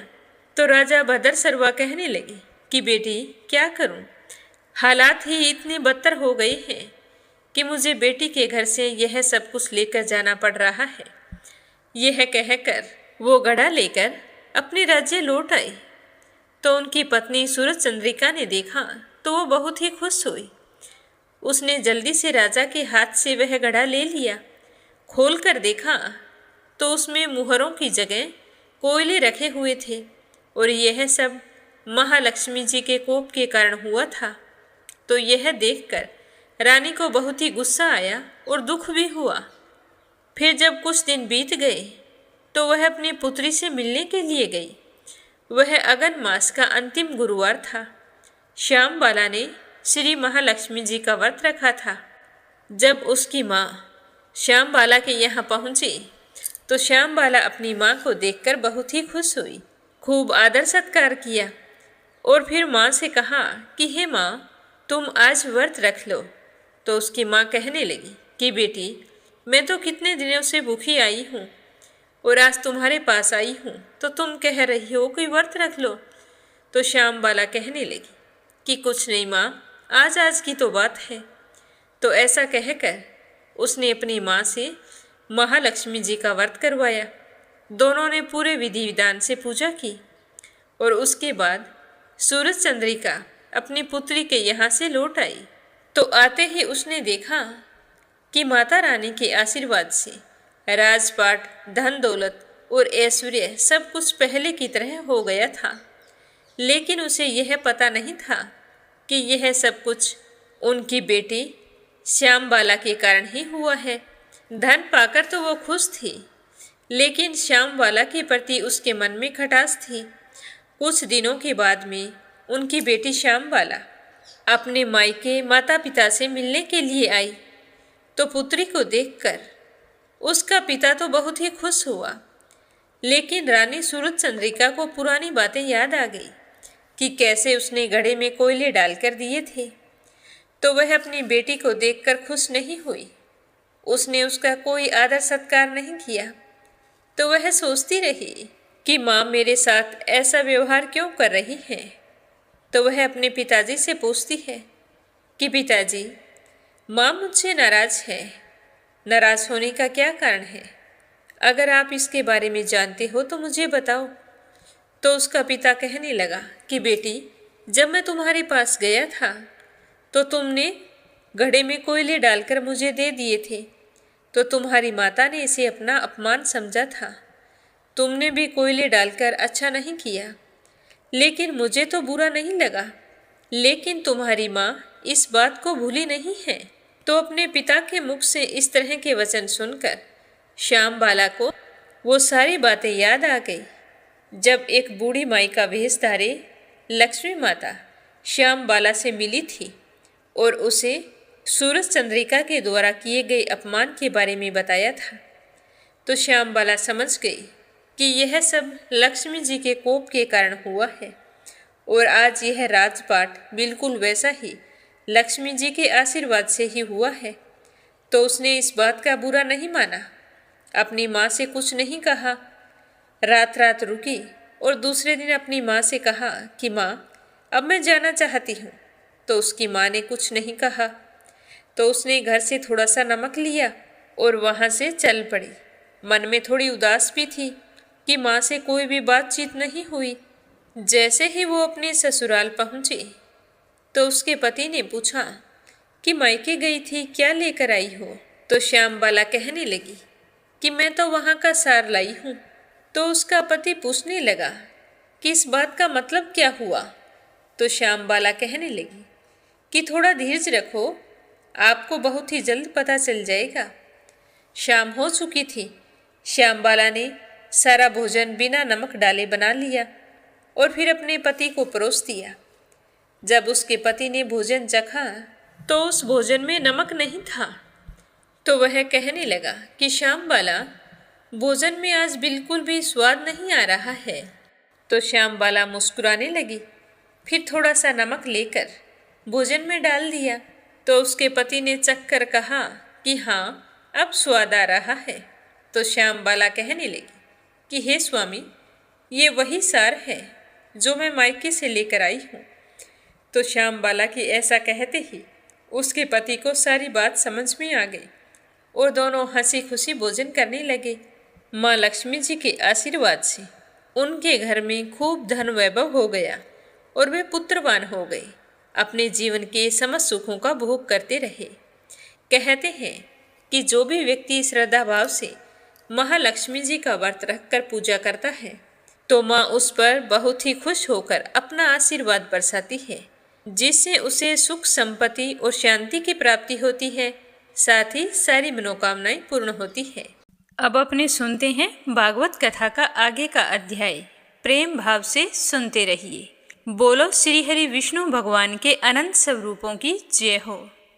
तो राजा भद्र सर्वा कहने लगे कि बेटी, क्या करूं? हालात ही इतने बदतर हो गए हैं कि मुझे बेटी के घर से यह सब कुछ लेकर जाना पड़ रहा है। यह कहकर वो घड़ा लेकर अपने राज्य लौट आए। तो उनकी पत्नी सूरज चंद्रिका ने देखा तो वो बहुत ही खुश हुई। उसने जल्दी से राजा के हाथ से वह घड़ा ले लिया। खोल कर देखा तो उसमें मुहरों की जगह कोयले रखे हुए थे और यह सब महालक्ष्मी जी के कोप के कारण हुआ था। तो यह देखकर रानी को बहुत ही गुस्सा आया और दुख भी हुआ। फिर जब कुछ दिन बीत गए तो वह अपनी पुत्री से मिलने के लिए गई। वह अगन मास का अंतिम गुरुवार था। श्याम बाला ने श्री महालक्ष्मी जी का व्रत रखा था। जब उसकी माँ श्याम बाला के यहाँ पहुँची तो श्याम बाला अपनी माँ को देखकर बहुत ही खुश हुई, खूब आदर सत्कार किया और फिर माँ से कहा कि हे माँ, तुम आज व्रत रख लो। तो उसकी माँ कहने लगी कि बेटी, मैं तो कितने दिनों से भूखी आई हूँ और आज तुम्हारे पास आई हूँ तो तुम कह रही हो कि व्रत रख लो। तो श्याम बाला कहने लगी कि कुछ नहीं माँ, आज की तो बात है। तो ऐसा कहकर उसने अपनी माँ से महालक्ष्मी जी का व्रत करवाया। दोनों ने पूरे विधि विधान से पूजा की और उसके बाद सूरज चंद्रिका अपनी पुत्री के यहाँ से लौट आई। तो आते ही उसने देखा कि माता रानी के आशीर्वाद से राजपाट, धन दौलत और ऐश्वर्य सब कुछ पहले की तरह हो गया था। लेकिन उसे यह पता नहीं था कि यह सब कुछ उनकी बेटी श्याम बाला के कारण ही हुआ है। धन पाकर तो वो खुश थी, लेकिन श्याम बाला के प्रति उसके मन में खटास थी। कुछ दिनों के बाद में उनकी बेटी श्याम बाला अपने मायके माता पिता से मिलने के लिए आई। तो पुत्री को देखकर उसका पिता तो बहुत ही खुश हुआ, लेकिन रानी सूरज चंद्रिका को पुरानी बातें याद आ गई कि कैसे उसने घड़े में कोयले डालकर दिए थे। तो वह अपनी बेटी को देखकर खुश नहीं हुई। उसने उसका कोई आदर सत्कार नहीं किया। तो वह सोचती रही कि माँ मेरे साथ ऐसा व्यवहार क्यों कर रही है। तो वह अपने पिताजी से पूछती है कि पिताजी, माँ मुझसे नाराज है। नाराज होने का क्या कारण है? अगर आप इसके बारे में जानते हो तो मुझे बताओ। तो उसका पिता कहने लगा कि बेटी, जब मैं तुम्हारे पास गया था तो तुमने घड़े में कोयले डालकर मुझे दे दिए थे। तो तुम्हारी माता ने इसे अपना अपमान समझा था। तुमने भी कोयले डालकर अच्छा नहीं किया, लेकिन मुझे तो बुरा नहीं लगा। लेकिन तुम्हारी माँ इस बात को भूली नहीं है। तो अपने पिता के मुख से इस तरह के वचन सुनकर श्याम बाला को वो सारी बातें याद आ गई। जब एक बूढ़ी माई का वेश धारे लक्ष्मी माता श्याम बाला से मिली थी और उसे सूरज चंद्रिका के द्वारा किए गए अपमान के बारे में बताया था, तो श्याम बाला समझ गई कि यह सब लक्ष्मी जी के कोप के कारण हुआ है और आज यह राजपाट बिल्कुल वैसा ही लक्ष्मी जी के आशीर्वाद से ही हुआ है। तो उसने इस बात का बुरा नहीं माना, अपनी माँ से कुछ नहीं कहा। रात रात रुकी और दूसरे दिन अपनी माँ से कहा कि माँ, अब मैं जाना चाहती हूँ। तो उसकी माँ ने कुछ नहीं कहा। तो उसने घर से थोड़ा सा नमक लिया और वहाँ से चल पड़ी। मन में थोड़ी उदास भी थी कि माँ से कोई भी बातचीत नहीं हुई। जैसे ही वो अपने ससुराल पहुँची तो उसके पति ने पूछा कि मायके गई थी, क्या लेकर आई हो? तो श्याम बाला कहने लगी कि मैं तो वहाँ का सार लाई हूँ। तो उसका पति पूछने लगा कि इस बात का मतलब क्या हुआ? तो श्याम बाला कहने लगी कि थोड़ा धीरज रखो, आपको बहुत ही जल्द पता चल जाएगा। शाम हो चुकी थी। श्याम बाला ने सारा भोजन बिना नमक डाले बना लिया और फिर अपने पति को परोस दिया। जब उसके पति ने भोजन चखा तो उस भोजन में नमक नहीं था, तो वह कहने लगा कि श्यामबाला, भोजन में आज बिल्कुल भी स्वाद नहीं आ रहा है। तो श्यामबाला मुस्कुराने लगी, फिर थोड़ा सा नमक लेकर भोजन में डाल दिया। तो उसके पति ने चख कर कहा कि हाँ, अब स्वाद आ रहा है। तो श्यामबाला कहने लगी कि हे स्वामी, ये वही सार है जो मैं मायके से लेकर आई हूँ। तो श्यामबाला की ऐसा कहते ही उसके पति को सारी बात समझ में आ गई और दोनों हंसी खुशी भोजन करने लगे। माँ लक्ष्मी जी के आशीर्वाद से उनके घर में खूब धन वैभव हो गया और वे पुत्रवान हो गए। अपने जीवन के समस्त सुखों का भोग करते रहे। कहते हैं कि जो भी व्यक्ति श्रद्धा भाव से महालक्ष्मी जी का व्रत रखकर पूजा करता है तो माँ उस पर बहुत ही खुश होकर अपना आशीर्वाद बरसाती है, जिससे उसे सुख संपत्ति और शांति की प्राप्ति होती है, साथ ही सारी मनोकामनाएं पूर्ण होती है। अब अपने सुनते हैं भागवत कथा का आगे का अध्याय। प्रेम भाव से सुनते रहिए। बोलो श्री हरि विष्णु भगवान के अनंत स्वरूपों की जय हो।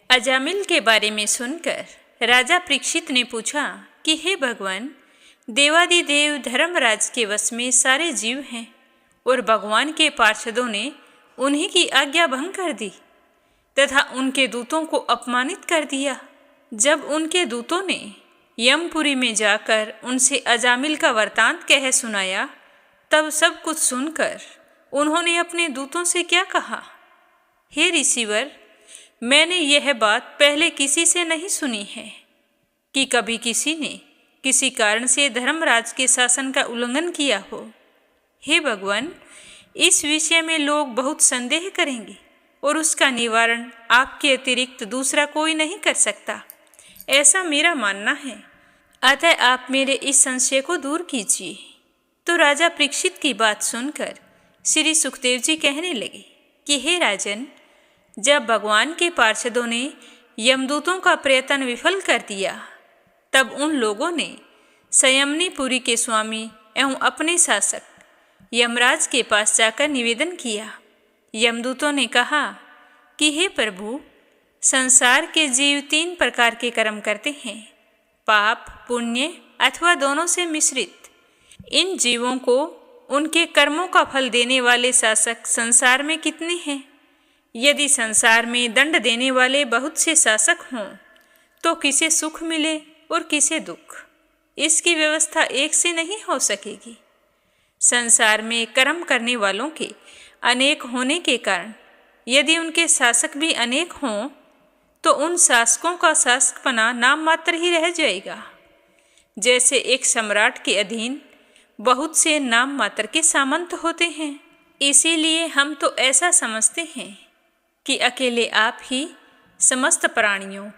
अजामिल के बारे में सुनकर राजा परीक्षित ने पूछा कि हे भगवान, देवादिदेव धर्मराज के वश में सारे जीव हैं और भगवान के पार्षदों ने उन्हीं की आज्ञा भंग कर दी तथा उनके दूतों को अपमानित कर दिया। जब उनके दूतों ने यमपुरी में जाकर उनसे अजामिल का वृतांत कह सुनाया, तब सब कुछ सुनकर उन्होंने अपने दूतों से क्या कहा? हे ऋषिवर, मैंने यह बात पहले किसी से नहीं सुनी है कि कभी किसी ने किसी कारण से धर्मराज के शासन का उल्लंघन किया हो। हे भगवान, इस विषय में लोग बहुत संदेह करेंगे और उसका निवारण आपके अतिरिक्त दूसरा कोई नहीं कर सकता, ऐसा मेरा मानना है। अतः आप मेरे इस संशय को दूर कीजिए। तो राजा परीक्षित की बात सुनकर श्री सुखदेव जी कहने लगे कि हे राजन, जब भगवान के पार्षदों ने यमदूतों का प्रयत्न विफल कर दिया, तब उन लोगों ने संयमनीपुरी के स्वामी एवं अपने शासक यमराज के पास जाकर निवेदन किया। यमदूतों ने कहा कि हे प्रभु, संसार के जीव 3 प्रकार के कर्म करते हैं, पाप, पुण्य अथवा दोनों से मिश्रित। इन जीवों को उनके कर्मों का फल देने वाले शासक संसार में कितने हैं? यदि संसार में दंड देने वाले बहुत से शासक हों तो किसे सुख मिले और किसे दुख, इसकी व्यवस्था एक से नहीं हो सकेगी। संसार में कर्म करने वालों के अनेक होने के कारण यदि उनके शासक भी अनेक हों तो उन शासकों का शासकपना नाम मात्र ही रह जाएगा। जैसे एक सम्राट के अधीन बहुत से नाम मात्र के सामंत होते हैं। इसीलिए हम तो ऐसा समझते हैं कि अकेले आप ही समस्त प्राणियों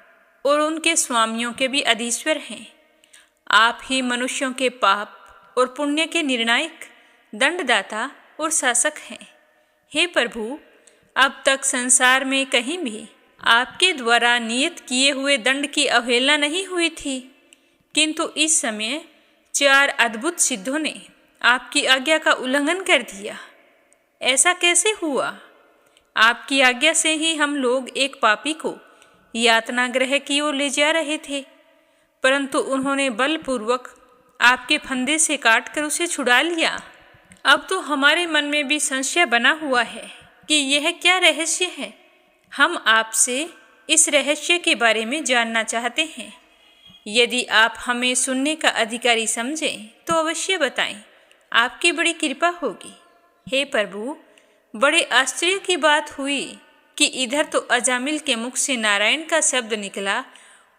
और उनके स्वामियों के भी अधीश्वर हैं। आप ही मनुष्यों के पाप और पुण्य के निर्णायक, दंडदाता और शासक हैं। हे प्रभु, अब तक संसार में कहीं भी आपके द्वारा नियत किए हुए दंड की अवहेलना नहीं हुई थी, किंतु इस समय 4 अद्भुत सिद्धों ने आपकी आज्ञा का उल्लंघन कर दिया। ऐसा कैसे हुआ? आपकी आज्ञा से ही हम लोग एक पापी को यातना गृह की ओर ले जा रहे थे, परंतु उन्होंने बलपूर्वक आपके फंदे से काटकर उसे छुड़ा लिया। अब तो हमारे मन में भी संशय बना हुआ है कि यह क्या रहस्य है। हम आपसे इस रहस्य के बारे में जानना चाहते हैं। यदि आप हमें सुनने का अधिकारी समझें तो अवश्य बताएं, आपकी बड़ी कृपा होगी। हे प्रभु, बड़े आश्चर्य की बात हुई कि इधर तो अजामिल के मुख से नारायण का शब्द निकला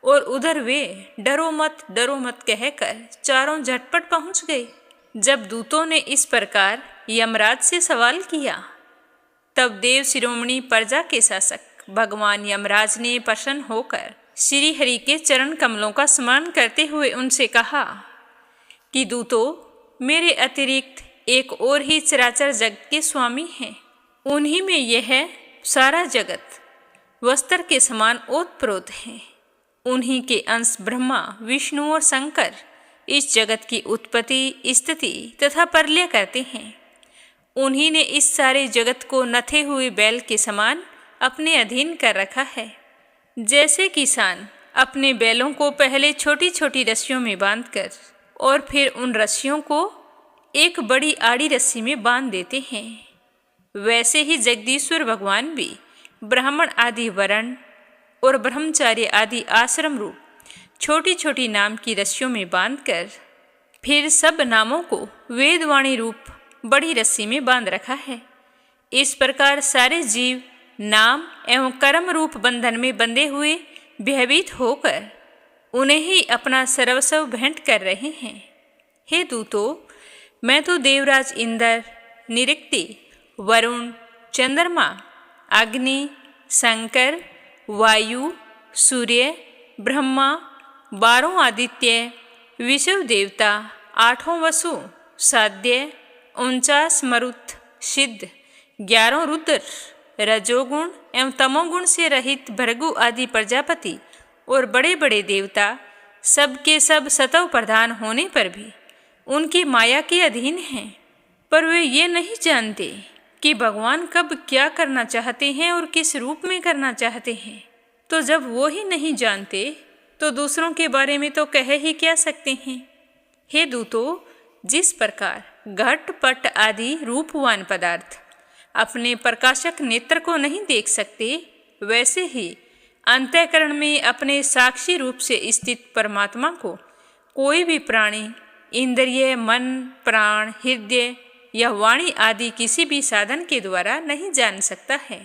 और उधर वे डरो मत कहकर चारों झटपट पहुंच गए। जब दूतों ने इस प्रकार यमराज से सवाल किया, तब देव शिरोमणि प्रजा के शासक भगवान यमराज ने प्रसन्न होकर श्री हरि के चरण कमलों का स्मरण करते हुए उनसे कहा कि दूतों, मेरे अतिरिक्त एक और ही चराचर जगत के स्वामी हैं। उन्हीं में यह सारा जगत वस्त्र के समान ओतप्रोत है। उन्हीं के अंश ब्रह्मा, विष्णु और शंकर इस जगत की उत्पत्ति, स्थिति तथा प्रलय करते हैं। उन्हीं ने इस सारे जगत को नथे हुए बैल के समान अपने अधीन कर रखा है। जैसे किसान अपने बैलों को पहले छोटी छोटी रस्सियों में बांधकर और फिर उन रस्सियों को एक बड़ी आड़ी रस्सी में बांध देते हैं, वैसे ही जगदीश्वर भगवान भी ब्राह्मण आदि वर्ण और ब्रह्मचार्य आदि आश्रम रूप छोटी छोटी नाम की रस्सियों में बांधकर फिर सब नामों को वेदवाणी रूप बड़ी रस्सी में बांध रखा है। इस प्रकार सारे जीव नाम एवं कर्म रूप बंधन में बंधे हुए भयभीत होकर उन्हें ही अपना सर्वस्व भेंट कर रहे हैं। हे दूतों, मैं तो देवराज इंद्र, निऋक्ति, वरुण, चंद्रमा, अग्नि, शंकर, वायु, सूर्य, ब्रह्मा, 12 आदित्य, विश्व देवता, 8 वसु, साध्य, 49 मरुत, सिद्ध, 11 रुद्र, रजोगुण एवं तमोगुण से रहित भृगु आदि प्रजापति और बड़े बड़े देवता सब के सब सतव प्रधान होने पर भी उनकी माया के अधीन हैं। पर वे ये नहीं जानते कि भगवान कब क्या करना चाहते हैं और किस रूप में करना चाहते हैं। तो जब वो ही नहीं जानते तो दूसरों के बारे में तो कह ही क्या सकते हैं। हे दूतों, जिस प्रकार घट पट आदि रूपवान पदार्थ अपने प्रकाशक नेत्र को नहीं देख सकते, वैसे ही अंतःकरण में अपने साक्षी रूप से स्थित परमात्मा को कोई भी प्राणी इंद्रिय, मन, प्राण, हृदय या वाणी आदि किसी भी साधन के द्वारा नहीं जान सकता है।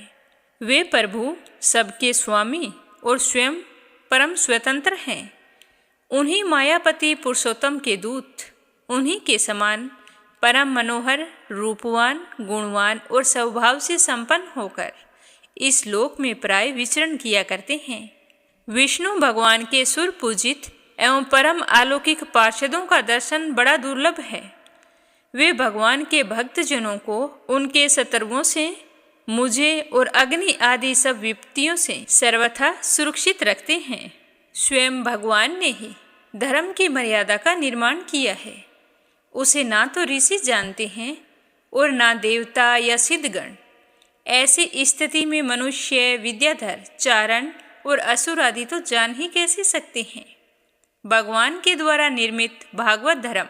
वे प्रभु सबके स्वामी और स्वयं परम स्वतंत्र हैं। उन्हीं मायापति पुरुषोत्तम के दूत उन्हीं के समान परम मनोहर, रूपवान, गुणवान और स्वभाव से संपन्न होकर इस लोक में प्राय विचरण किया करते हैं। विष्णु भगवान के सुर पूजित एवं परम अलौकिक पार्षदों का दर्शन बड़ा दुर्लभ है। वे भगवान के भक्तजनों को उनके शत्रुओं से, मुझे और अग्नि आदि सब विपत्तियों से सर्वथा सुरक्षित रखते हैं। स्वयं भगवान ने ही धर्म की मर्यादा का निर्माण किया है। उसे ना तो ऋषि जानते हैं और ना देवता या सिद्धगण। ऐसी स्थिति में मनुष्य, विद्याधर, चारण और असुर आदि तो जान ही कैसे सकते हैं। भगवान के द्वारा निर्मित भागवत धर्म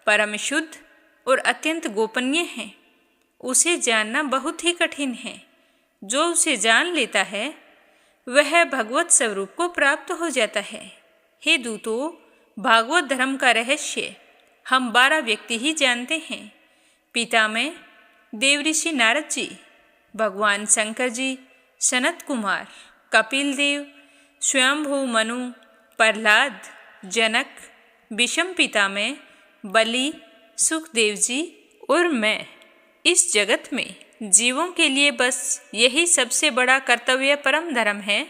परम शुद्ध और अत्यंत गोपनीय है। उसे जानना बहुत ही कठिन है। जो उसे जान लेता है वह भगवत स्वरूप को प्राप्त हो जाता है। हे दूतों, भागवत धर्म का रहस्य हम 12 व्यक्ति ही जानते हैं। पिता में देवऋषि नारद जी, भगवान शंकर जी, सनत कुमार, कपिल देव, स्वयंभू मनु, प्रहलाद, जनक, विषम पिता में बलि, सुखदेव जी और मैं। इस जगत में जीवों के लिए बस यही सबसे बड़ा कर्तव्य परम धर्म है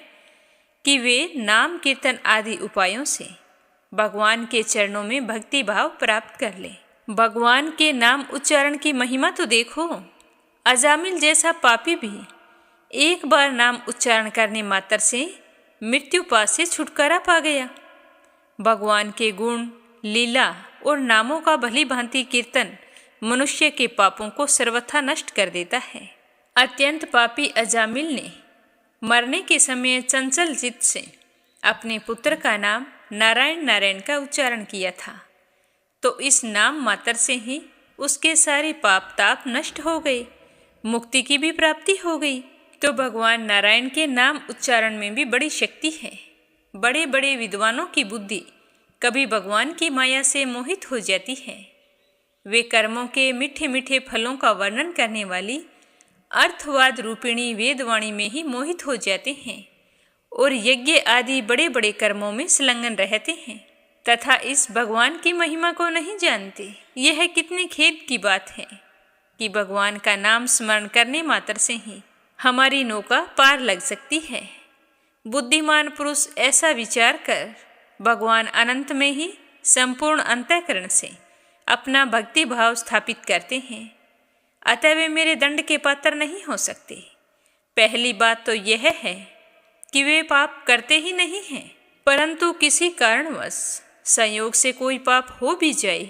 कि वे नाम कीर्तन आदि उपायों से भगवान के चरणों में भक्ति भाव प्राप्त कर ले। भगवान के नाम उच्चारण की महिमा तो देखो। अजामिल जैसा पापी भी एक बार नाम उच्चारण करने मात्र से मृत्यु पास से छुटकारा पा गया। भगवान के गुण, लीला और नामों का भली भांति कीर्तन मनुष्य के पापों को सर्वथा नष्ट कर देता है। अत्यंत पापी अजामिल ने मरने के समय चंचल चित्त से अपने पुत्र का नाम नारायण नारायण का उच्चारण किया था, तो इस नाम मात्र से ही उसके सारे पाप ताप नष्ट हो गए, मुक्ति की भी प्राप्ति हो गई। तो भगवान नारायण के नाम उच्चारण में भी बड़ी शक्ति है। बड़े बड़े विद्वानों की बुद्धि कभी भगवान की माया से मोहित हो जाती है। वे कर्मों के मीठे मीठे फलों का वर्णन करने वाली अर्थवाद रूपिणी वेदवाणी में ही मोहित हो जाते हैं और यज्ञ आदि बड़े बड़े कर्मों में संलग्न रहते हैं तथा इस भगवान की महिमा को नहीं जानते। यह कितने खेद की बात है कि भगवान का नाम स्मरण करने मात्र से ही हमारी नौका पार लग सकती है। बुद्धिमान पुरुष ऐसा विचार कर भगवान अनंत में ही संपूर्ण अंतःकरण से अपना भक्ति भाव स्थापित करते हैं। अतः वे मेरे दंड के पात्र नहीं हो सकते। पहली बात तो यह है कि वे पाप करते ही नहीं हैं, परंतु किसी कारणवश संयोग से कोई पाप हो भी जाए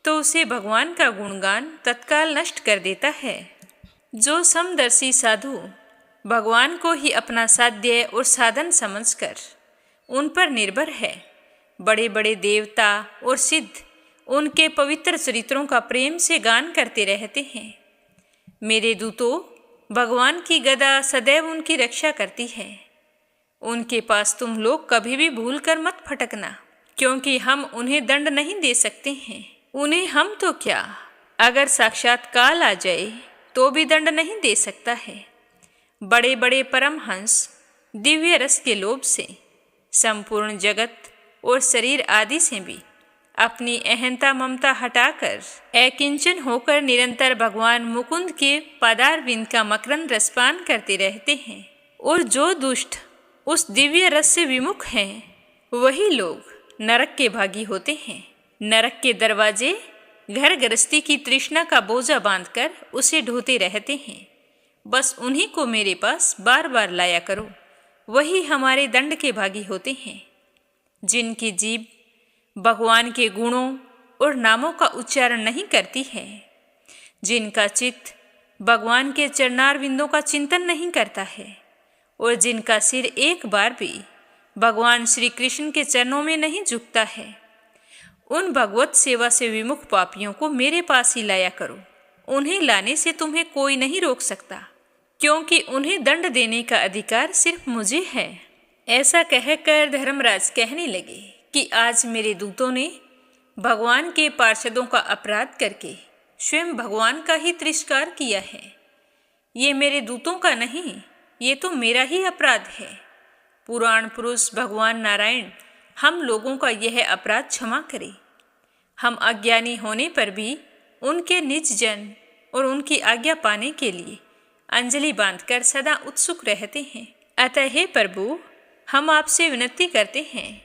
तो उसे भगवान का गुणगान तत्काल नष्ट कर देता है। जो समदर्शी साधु भगवान को ही अपना साध्य और साधन समझकर उन पर निर्भर है, बड़े बड़े देवता और सिद्ध उनके पवित्र चरित्रों का प्रेम से गान करते रहते हैं। मेरे दूतों, भगवान की गदा सदैव उनकी रक्षा करती है। उनके पास तुम लोग कभी भी भूल कर मत फटकना, क्योंकि हम उन्हें दंड नहीं दे सकते हैं। उन्हें हम तो क्या, अगर साक्षात काल आ जाए तो भी दंड नहीं दे सकता है। बड़े बड़े परमहंस दिव्य रस के लोभ से संपूर्ण जगत और शरीर आदि से भी अपनी अहंता ममता हटाकर अकिंचन होकर निरंतर भगवान मुकुंद के पदारविंद का मकरंद रसपान करते रहते हैं। और जो दुष्ट उस दिव्य रस से विमुख हैं, वही लोग नरक के भागी होते हैं। नरक के दरवाजे घर गृहस्थी की तृष्णा का बोझा बांधकर उसे ढोते रहते हैं। बस उन्हीं को मेरे पास बार बार लाया करो, वही हमारे दंड के भागी होते हैं। जिनकी जीभ भगवान के गुणों और नामों का उच्चारण नहीं करती है, जिनका चित्त भगवान के चरणारविंदों का चिंतन नहीं करता है, और जिनका सिर एक बार भी भगवान श्री कृष्ण के चरणों में नहीं झुकता है, उन भगवत सेवा से विमुख पापियों को मेरे पास ही लाया करो। उन्हें लाने से तुम्हें कोई नहीं रोक सकता, क्योंकि उन्हें दंड देने का अधिकार सिर्फ मुझे है। ऐसा कहकर धर्मराज कहने लगे कि आज मेरे दूतों ने भगवान के पार्षदों का अपराध करके स्वयं भगवान का ही तिरस्कार किया है। ये मेरे दूतों का नहीं, ये तो मेरा ही अपराध है। पुराण पुरुष भगवान नारायण हम लोगों का यह अपराध क्षमा करे। हम अज्ञानी होने पर भी उनके निज जन और उनकी आज्ञा पाने के लिए अंजलि बांधकर सदा उत्सुक रहते हैं। अतः हे प्रभु, हम आपसे विनती करते हैं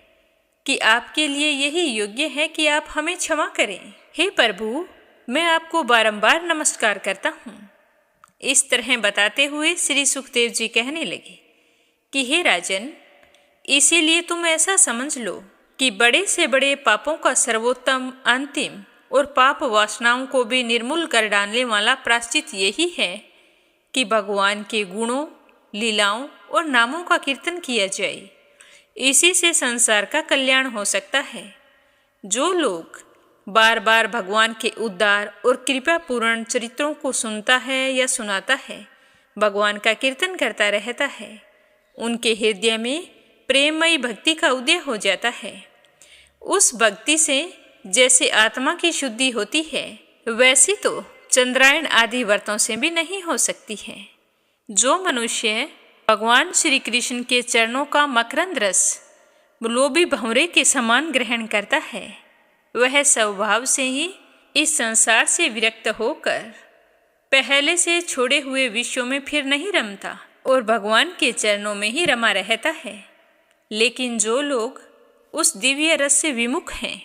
कि आपके लिए यही योग्य है कि आप हमें क्षमा करें। हे प्रभु, मैं आपको बारंबार नमस्कार करता हूँ। इस तरह बताते हुए श्री सुखदेव जी कहने लगे कि हे राजन, इसीलिए तुम ऐसा समझ लो कि बड़े से बड़े पापों का सर्वोत्तम, अंतिम और पाप वासनाओं को भी निर्मूल कर डालने वाला प्रायश्चित यही है कि भगवान के गुणों, लीलाओं और नामों का कीर्तन किया जाए। इसी से संसार का कल्याण हो सकता है। जो लोग बार बार भगवान के उद्धार और कृपापूर्ण चरित्रों को सुनता है या सुनाता है, भगवान का कीर्तन करता रहता है, उनके हृदय में प्रेममयी भक्ति का उदय हो जाता है। उस भक्ति से जैसे आत्मा की शुद्धि होती है, वैसी तो चंद्रायण आदि व्रतों से भी नहीं हो सकती है। जो मनुष्य भगवान श्री कृष्ण के चरणों का मकरंद रस लोभी भंवरे के समान ग्रहण करता है, वह स्वभाव से ही इस संसार से विरक्त होकर पहले से छोड़े हुए विश्व में फिर नहीं रमता और भगवान के चरणों में ही रमा रहता है। लेकिन जो लोग उस दिव्य रस से विमुख हैं,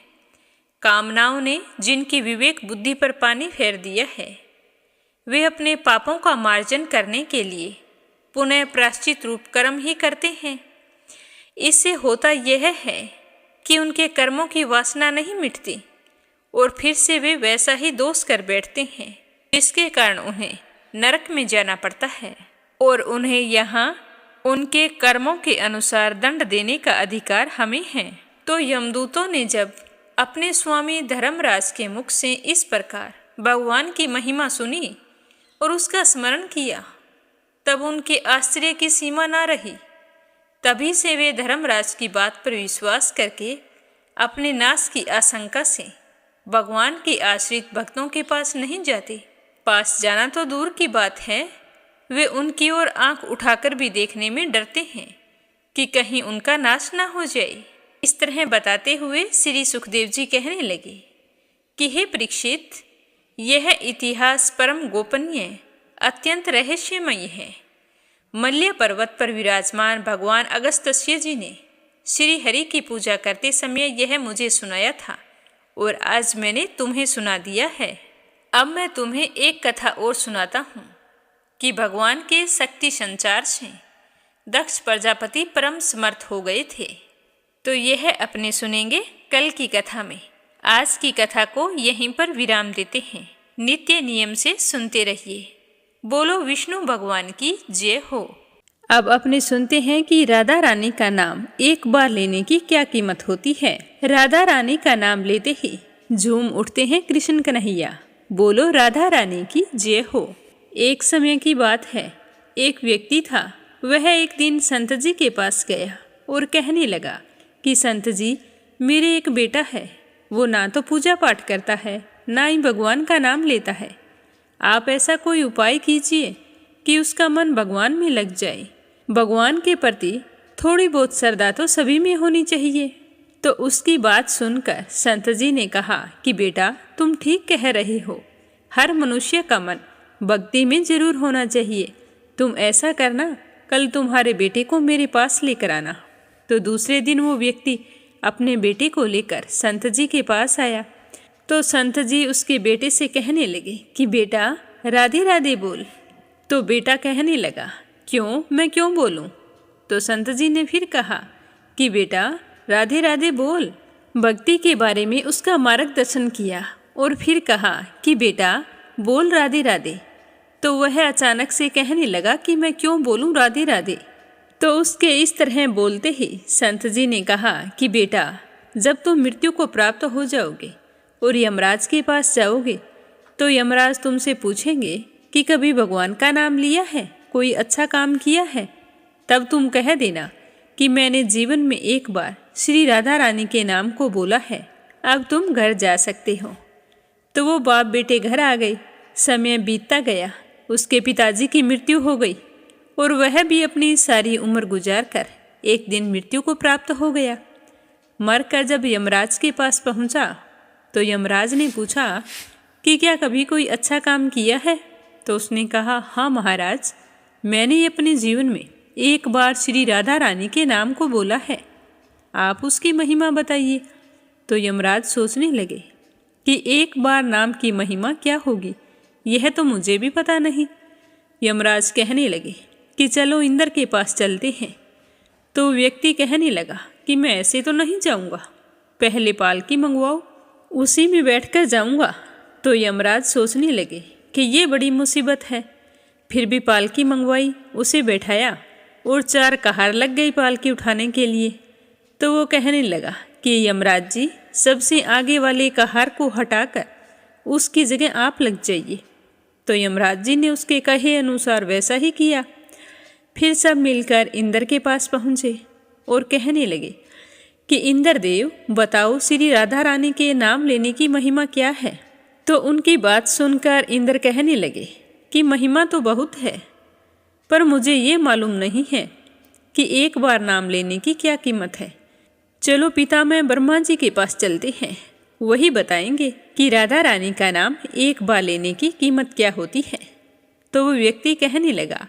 कामनाओं ने जिनकी विवेक बुद्धि पर पानी फेर दिया है, वे अपने पापों का मार्जन करने के लिए पुनः प्रायश्चित रूप कर्म ही करते हैं। इससे होता यह है कि उनके कर्मों की वासना नहीं मिटती और फिर से वे वैसा ही दोष कर बैठते हैं, जिसके कारण उन्हें नरक में जाना पड़ता है और उन्हें यहाँ उनके कर्मों के अनुसार दंड देने का अधिकार हमें है। तो यमदूतों ने जब अपने स्वामी धर्मराज के मुख से इस प्रकार भगवान की महिमा सुनी और उसका स्मरण किया, तब उनके आश्चर्य की सीमा ना रही। तभी से वे धर्मराज की बात पर विश्वास करके अपने नाश की आशंका से भगवान के आश्रित भक्तों के पास नहीं जाते। पास जाना तो दूर की बात है, वे उनकी ओर आंख उठाकर भी देखने में डरते हैं कि कहीं उनका नाश ना हो जाए। इस तरह बताते हुए श्री सुखदेव जी कहने लगे कि हे परीक्षित, यह इतिहास परम गोपनीय, अत्यंत रहस्यमयी है। मल्य पर्वत पर विराजमान भगवान अगस्त्य जी ने श्री हरि की पूजा करते समय यह मुझे सुनाया था और आज मैंने तुम्हें सुना दिया है। अब मैं तुम्हें एक कथा और सुनाता हूँ कि भगवान के शक्ति संचार से दक्ष प्रजापति परम समर्थ हो गए थे। तो यह अपने सुनेंगे कल की कथा में। आज की कथा को यहीं पर विराम देते हैं। नित्य नियम से सुनते रहिए। बोलो विष्णु भगवान की जय हो। अब अपने सुनते हैं कि राधा रानी का नाम एक बार लेने की क्या कीमत होती है। राधा रानी का नाम लेते ही झूम उठते हैं कृष्ण कन्हैया। बोलो राधा रानी की जय हो। एक समय की बात है, एक व्यक्ति था। वह एक दिन संत जी के पास गया और कहने लगा कि संत जी, मेरे एक बेटा है। वो ना तो पूजा पाठ करता है, ना ही भगवान का नाम लेता है। आप ऐसा कोई उपाय कीजिए कि उसका मन भगवान में लग जाए। भगवान के प्रति थोड़ी बहुत श्रद्धा तो सभी में होनी चाहिए। तो उसकी बात सुनकर संत जी ने कहा कि बेटा, तुम ठीक कह रहे हो। हर मनुष्य का मन भक्ति में जरूर होना चाहिए। तुम ऐसा करना, कल तुम्हारे बेटे को मेरे पास लेकर आना। तो दूसरे दिन वो व्यक्ति अपने बेटे को लेकर संत जी के पास आया। तो संत जी उसके बेटे से कहने लगे कि बेटा, राधे राधे बोल। तो बेटा कहने लगा, क्यों, मैं क्यों बोलूं? तो संत जी ने फिर कहा कि बेटा, राधे राधे बोल। भक्ति के बारे में उसका मार्गदर्शन किया और फिर कहा कि बेटा, बोल राधे राधे। तो वह अचानक से कहने लगा कि मैं क्यों बोलूं राधे राधे। तो उसके इस तरह बोलते ही संत जी ने कहा कि बेटा, जब तुम मृत्यु को प्राप्त हो जाओगे और यमराज के पास जाओगे तो यमराज तुमसे पूछेंगे कि कभी भगवान का नाम लिया है, कोई अच्छा काम किया है? तब तुम कह देना कि मैंने जीवन में एक बार श्री राधा रानी के नाम को बोला है। अब तुम घर जा सकते हो। तो वो बाप बेटे घर आ गए। समय बीतता गया। उसके पिताजी की मृत्यु हो गई और वह भी अपनी सारी उम्र गुजार कर एक दिन मृत्यु को प्राप्त हो गया। मरकर जब यमराज के पास पहुंचा तो यमराज ने पूछा कि क्या कभी कोई अच्छा काम किया है? तो उसने कहा, हाँ महाराज, मैंने अपने जीवन में एक बार श्री राधा रानी के नाम को बोला है। आप उसकी महिमा बताइए। तो यमराज सोचने लगे कि एक बार नाम की महिमा क्या होगी, यह तो मुझे भी पता नहीं। यमराज कहने लगे कि चलो इंद्र के पास चलते हैं। तो व्यक्ति कहने लगा कि मैं ऐसे तो नहीं जाऊंगा, पहले पालकी मंगवाओ, उसी में बैठकर जाऊंगा। तो यमराज सोचने लगे कि ये बड़ी मुसीबत है। फिर भी पालकी मंगवाई, उसे बैठाया और 4 कहार लग गई पालकी उठाने के लिए। तो वो कहने लगा कि यमराज जी, सबसे आगे वाले कहार को हटाकर उसकी जगह आप लग जाइए। तो यमराज जी ने उसके कहे अनुसार वैसा ही किया। फिर सब मिलकर इंद्र के पास पहुँचे और कहने लगे कि इंद्र देव, बताओ श्री राधा रानी के नाम लेने की महिमा क्या है? तो उनकी बात सुनकर इंद्र कहने लगे कि महिमा तो बहुत है, पर मुझे ये मालूम नहीं है कि एक बार नाम लेने की क्या कीमत है। चलो पितामह ब्रह्मा जी के पास चलते हैं, वही बताएंगे कि राधा रानी का नाम एक बार लेने की कीमत क्या होती है। तो वो व्यक्ति कहने लगा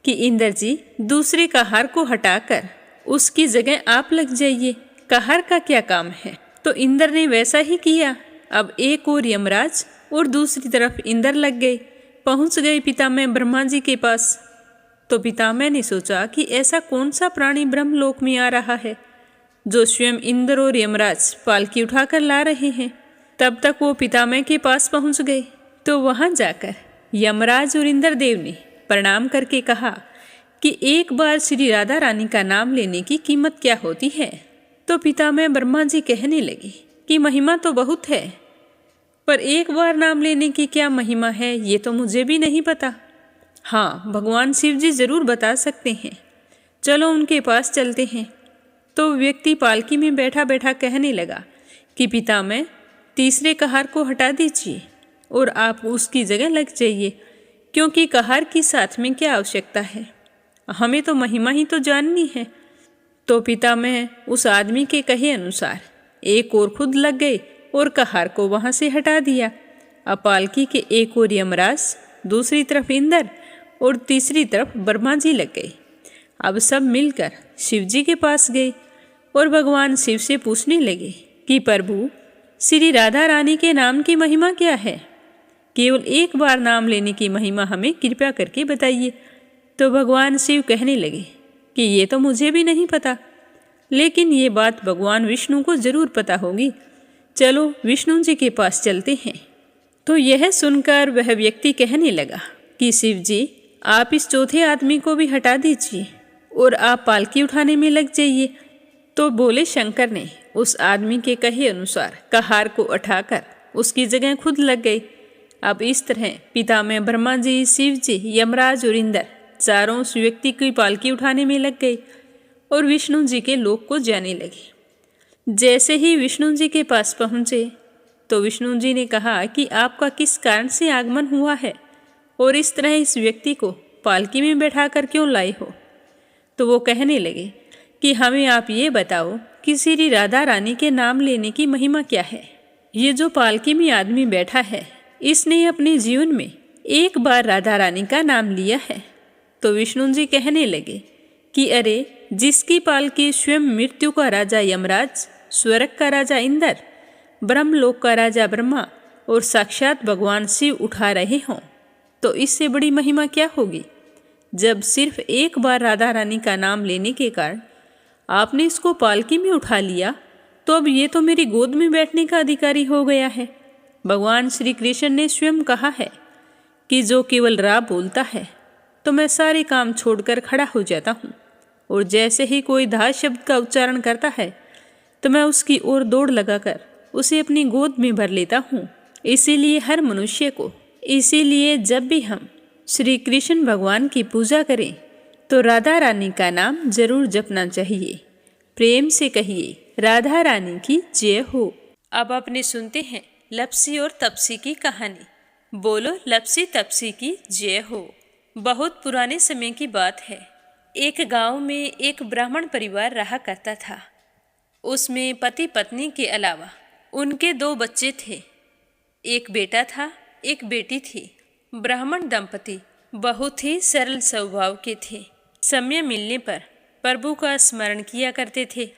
कि इंद्र जी, दूसरे कहार को हटाकर उसकी जगह आप लग जाइए, कहार का क्या काम है। तो इंद्र ने वैसा ही किया। अब एक और यमराज और दूसरी तरफ इंद्र लग गए, पहुंच गए पितामह ब्रह्मा जी के पास। तो पितामह ने सोचा कि ऐसा कौन सा प्राणी ब्रह्मलोक में आ रहा है जो स्वयं इंद्र और यमराज पालकी उठाकर ला रहे हैं। तब तक वो पितामह के पास पहुंच गए। तो वहां जाकर यमराज और इंद्रदेव ने प्रणाम करके कहा कि एक बार श्री राधा रानी का नाम लेने की कीमत क्या होती है। तो पितामह ब्रह्मा जी कहने लगे कि महिमा तो बहुत है, पर एक बार नाम लेने की क्या महिमा है ये तो मुझे भी नहीं पता। हाँ, भगवान शिव जी जरूर बता सकते हैं, चलो उनके पास चलते हैं। तो व्यक्ति पालकी में बैठा बैठा कहने लगा कि पितामह, तीसरे कहार को हटा दीजिए और आप उसकी जगह लग जाइए, क्योंकि कहार की साथ में क्या आवश्यकता है, हमें तो महिमा ही तो जाननी है। तो पितामह उस आदमी के कहे अनुसार एक और खुद लग गए और कहार को वहां से हटा दिया। अब पालकी के एक और यमराज, दूसरी तरफ इंद्र और तीसरी तरफ ब्रह्मा जी लग गए। अब सब मिलकर शिव जी के पास गए और भगवान शिव से पूछने लगे कि प्रभु, श्री राधा रानी के नाम की महिमा क्या है? केवल एक बार नाम लेने की महिमा हमें कृपया करके बताइए। तो भगवान शिव कहने लगे कि ये तो मुझे भी नहीं पता, लेकिन ये बात भगवान विष्णु को जरूर पता होगी। चलो विष्णु जी के पास चलते हैं। तो यह सुनकर वह व्यक्ति कहने लगा कि शिव जी, आप इस चौथे आदमी को भी हटा दीजिए और आप पालकी उठाने में लग जाइए। तो बोले शंकर ने उस आदमी के कहे अनुसार कहार को उठाकर उसकी जगह खुद लग गई। अब इस तरह पिता में ब्रह्मा जी, शिव जी, यमराज और इंद्र चारों उस व्यक्ति की पालकी उठाने में लग गई और विष्णु जी के लोक को जाने लगे। जैसे ही विष्णु जी के पास पहुँचे तो विष्णु जी ने कहा कि आपका किस कारण से आगमन हुआ है और इस तरह इस व्यक्ति को पालकी में बैठाकर क्यों लाए हो। तो वो कहने लगे कि हमें आप ये बताओ कि श्री राधा रानी के नाम लेने की महिमा क्या है। ये जो पालकी में आदमी बैठा है, इसने अपने जीवन में एक बार राधा रानी का नाम लिया है। तो विष्णु जी कहने लगे कि अरे, जिसकी पालकी स्वयं मृत्यु का राजा यमराज, स्वर्ग का राजा इंद्र, ब्रह्मलोक का राजा ब्रह्मा और साक्षात भगवान शिव उठा रहे हों, तो इससे बड़ी महिमा क्या होगी। जब सिर्फ एक बार राधा रानी का नाम लेने के कारण आपने इसको पालकी में उठा लिया, तो अब ये तो मेरी गोद में बैठने का अधिकारी हो गया है। भगवान श्री कृष्ण ने स्वयं कहा है कि जो केवल रा बोलता है तो मैं सारे काम छोड़कर खड़ा हो जाता हूँ, और जैसे ही कोई धा शब्द का उच्चारण करता है तो मैं उसकी ओर दौड़ लगाकर उसे अपनी गोद में भर लेता हूँ। इसीलिए हर मनुष्य को, इसीलिए जब भी हम श्री कृष्ण भगवान की पूजा करें तो राधा रानी का नाम जरूर जपना चाहिए। प्रेम से कहिए राधा रानी की जय हो। अब आपने सुनते हैं लपसी और तपसी की कहानी। बोलो लपसी तपसी की जय हो। बहुत पुराने समय की बात है। एक गांव में एक ब्राह्मण परिवार रहा करता था। उसमें पति पत्नी के अलावा उनके 2 बच्चे थे। एक बेटा था, एक बेटी थी। ब्राह्मण दंपति बहुत ही सरल स्वभाव के थे। समय मिलने पर प्रभु का स्मरण किया करते थे।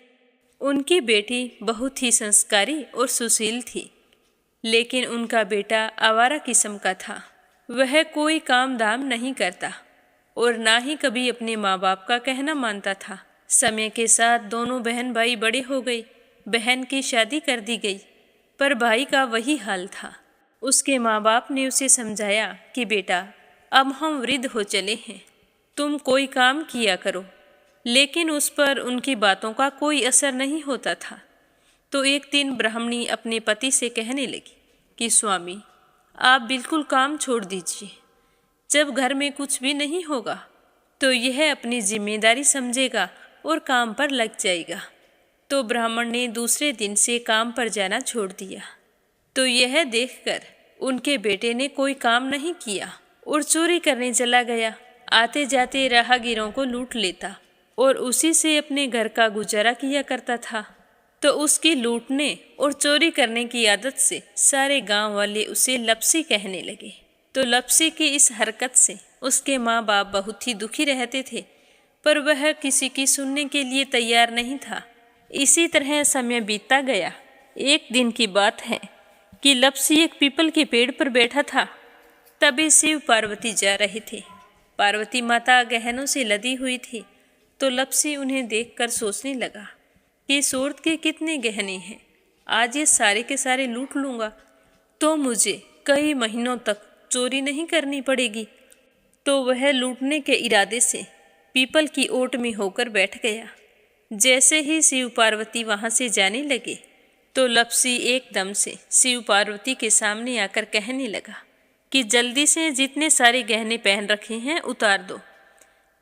उनकी बेटी बहुत ही संस्कारी और सुशील थी, लेकिन उनका बेटा आवारा किस्म का था। वह कोई काम धाम नहीं करता और ना ही कभी अपने माँ बाप का कहना मानता था। समय के साथ दोनों बहन भाई बड़े हो गए। बहन की शादी कर दी गई, पर भाई का वही हाल था। उसके माँ बाप ने उसे समझाया कि बेटा, अब हम वृद्ध हो चले हैं, तुम कोई काम किया करो, लेकिन उस पर उनकी बातों का कोई असर नहीं होता था। तो एक दिन ब्राह्मणी अपने पति से कहने लगी कि स्वामी, आप बिल्कुल काम छोड़ दीजिए। जब घर में कुछ भी नहीं होगा तो यह अपनी जिम्मेदारी समझेगा और काम पर लग जाएगा। तो ब्राह्मण ने दूसरे दिन से काम पर जाना छोड़ दिया। तो यह देखकर उनके बेटे ने कोई काम नहीं किया और चोरी करने चला गया। आते जाते राहगीरों को लूट लेता और उसी से अपने घर का गुजारा किया करता था। तो उसकी लूटने और चोरी करने की आदत से सारे गांव वाले उसे लपसी कहने लगे। तो लपसी की इस हरकत से उसके माँ बाप बहुत ही दुखी रहते थे, पर वह किसी की सुनने के लिए तैयार नहीं था। इसी तरह समय बीतता गया। एक दिन की बात है कि लपसी एक पीपल के पेड़ पर बैठा था। तभी शिव पार्वती जा रहे थे। पार्वती माता गहनों से लदी हुई थी। तो लपसी उन्हें देखकर सोचने लगा कि सूरत के कितने गहने हैं, आज ये सारे के सारे लूट लूँगा तो मुझे कई महीनों तक चोरी नहीं करनी पड़ेगी। तो वह लूटने के इरादे से पीपल की ओट में होकर बैठ गया। जैसे ही शिव पार्वती वहाँ से जाने लगे तो लपसी एकदम से शिव पार्वती के सामने आकर कहने लगा कि जल्दी से जितने सारे गहने पहन रखे हैं उतार दो।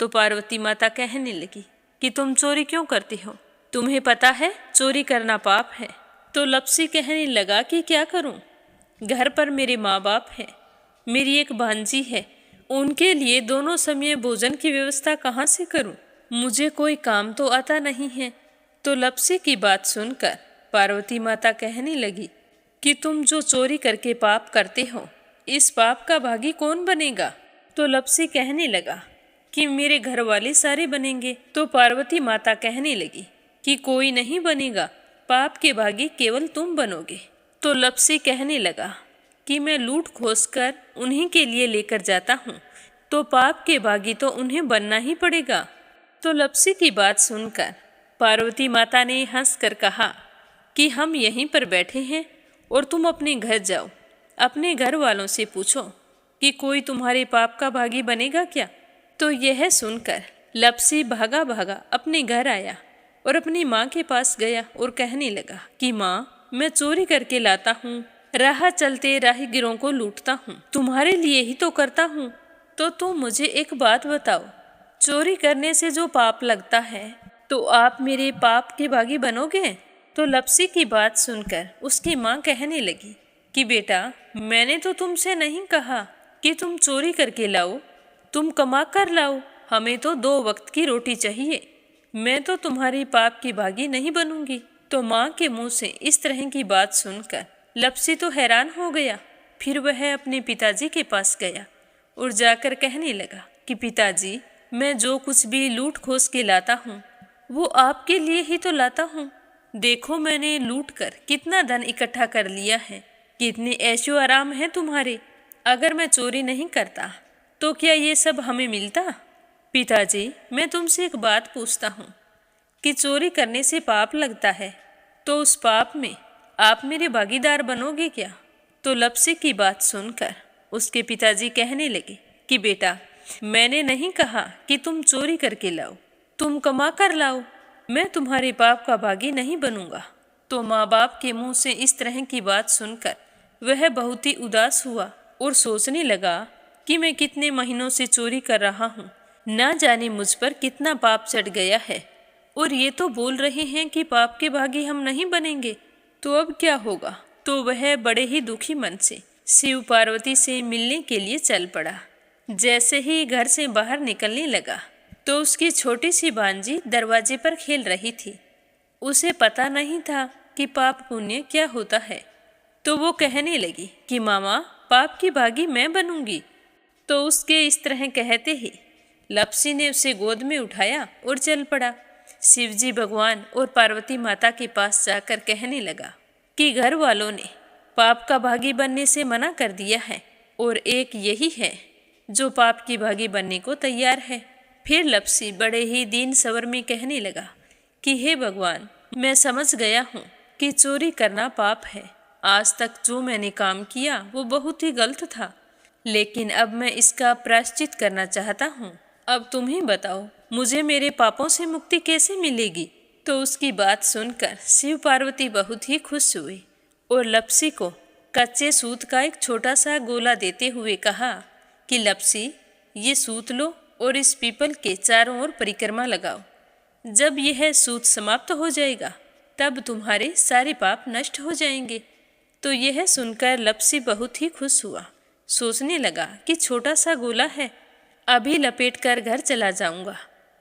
तो पार्वती माता कहने लगी कि तुम चोरी क्यों करती हो, तुम्हें पता है चोरी करना पाप है। तो लपसी कहने लगा कि क्या करूं, घर पर मेरे माँ बाप हैं, मेरी एक भांजी है, उनके लिए दोनों समय भोजन की व्यवस्था कहाँ से करूं, मुझे कोई काम तो आता नहीं है। तो लपसी की बात सुनकर पार्वती माता कहने लगी कि तुम जो चोरी करके पाप करते हो, इस पाप का भागी कौन बनेगा। तो लपसी कहने लगा कि मेरे घर वाले सारे बनेंगे। तो पार्वती माता कहने लगी कि कोई नहीं बनेगा, पाप के भागी केवल तुम बनोगे। तो लपसी कहने लगा कि मैं लूट खोस कर उन्हीं के लिए लेकर जाता हूँ, तो पाप के भागी तो उन्हें बनना ही पड़ेगा। तो लपसी की बात सुनकर पार्वती माता ने हंसकर कहा कि हम यहीं पर बैठे हैं और तुम अपने घर जाओ। अपने घर वालों से पूछो कि कोई तुम्हारे पाप का भागी बनेगा क्या। तो यह सुनकर लपसी भागा भागा अपने घर आया और अपनी माँ के पास गया और कहने लगा कि माँ, मैं चोरी करके लाता हूँ, राह चलते राहगीरों को लूटता हूँ, तुम्हारे लिए ही तो करता हूँ। तो तुम मुझे एक बात बताओ, चोरी करने से जो पाप लगता है तो आप मेरे पाप के भागी बनोगे? तो लपसी की बात सुनकर उसकी माँ कहने लगी कि बेटा, मैंने तो तुमसे नहीं कहा कि तुम चोरी करके लाओ, तुम कमा कर लाओ, हमें तो 2 वक्त की रोटी चाहिए, मैं तो तुम्हारी पाप की भागी नहीं बनूंगी। तो माँ के मुंह से इस तरह की बात सुनकर लपसी तो हैरान हो गया। फिर वह अपने पिताजी के पास गया और जाकर कहने लगा कि पिताजी, मैं जो कुछ भी लूट खोस के लाता हूँ वो आपके लिए ही तो लाता हूँ। देखो मैंने लूट कर कितना धन इकट्ठा कर लिया है, कितने ऐशो आराम है तुम्हारे। अगर मैं चोरी नहीं करता तो क्या ये सब हमें मिलता? पिताजी, मैं तुमसे एक बात पूछता हूँ कि चोरी करने से पाप लगता है, तो उस पाप में आप मेरे भागीदार बनोगे क्या? तो लपसी की बात सुनकर उसके पिताजी कहने लगे कि बेटा, मैंने नहीं कहा कि तुम चोरी करके लाओ, तुम कमा कर लाओ, मैं तुम्हारे पाप का भागी नहीं बनूंगा। तो माँ बाप के मुंह से इस तरह की बात सुनकर वह बहुत ही उदास हुआ और सोचने लगा कि मैं कितने महीनों से चोरी कर रहा हूँ, ना जाने मुझ पर कितना पाप चढ़ गया है, और ये तो बोल रहे हैं कि पाप के भागी हम नहीं बनेंगे, तो अब क्या होगा। तो वह बड़े ही दुखी मन से शिव पार्वती से मिलने के लिए चल पड़ा। जैसे ही घर से बाहर निकलने लगा तो उसकी छोटी सी भांजी दरवाजे पर खेल रही थी। उसे पता नहीं था कि पाप पुण्य क्या होता है, तो वो कहने लगी कि मामा, पाप की भागी मैं बनूंगी। तो उसके इस तरह कहते ही लपसी ने उसे गोद में उठाया और चल पड़ा। शिवजी भगवान और पार्वती माता के पास जाकर कहने लगा कि घर वालों ने पाप का भागी बनने से मना कर दिया है और एक यही है जो पाप की भागी बनने को तैयार है। फिर लपसी बड़े ही दीन स्वर में कहने लगा कि हे भगवान, मैं समझ गया हूँ कि चोरी करना पाप है। आज तक जो मैंने काम किया वो बहुत ही गलत था, लेकिन अब मैं इसका प्रायश्चित करना चाहता हूँ। अब तुम ही बताओ, मुझे मेरे पापों से मुक्ति कैसे मिलेगी? तो उसकी बात सुनकर शिव पार्वती बहुत ही खुश हुए और लपसी को कच्चे सूत का एक छोटा सा गोला देते हुए कहा कि लपसी, ये सूत लो और इस पीपल के चारों ओर परिक्रमा लगाओ। जब यह सूत समाप्त हो जाएगा तब तुम्हारे सारे पाप नष्ट हो जाएंगे। तो यह सुनकर लपसी बहुत ही खुश हुआ। सोचने लगा कि छोटा सा गोला है, अभी लपेट कर घर चला जाऊंगा,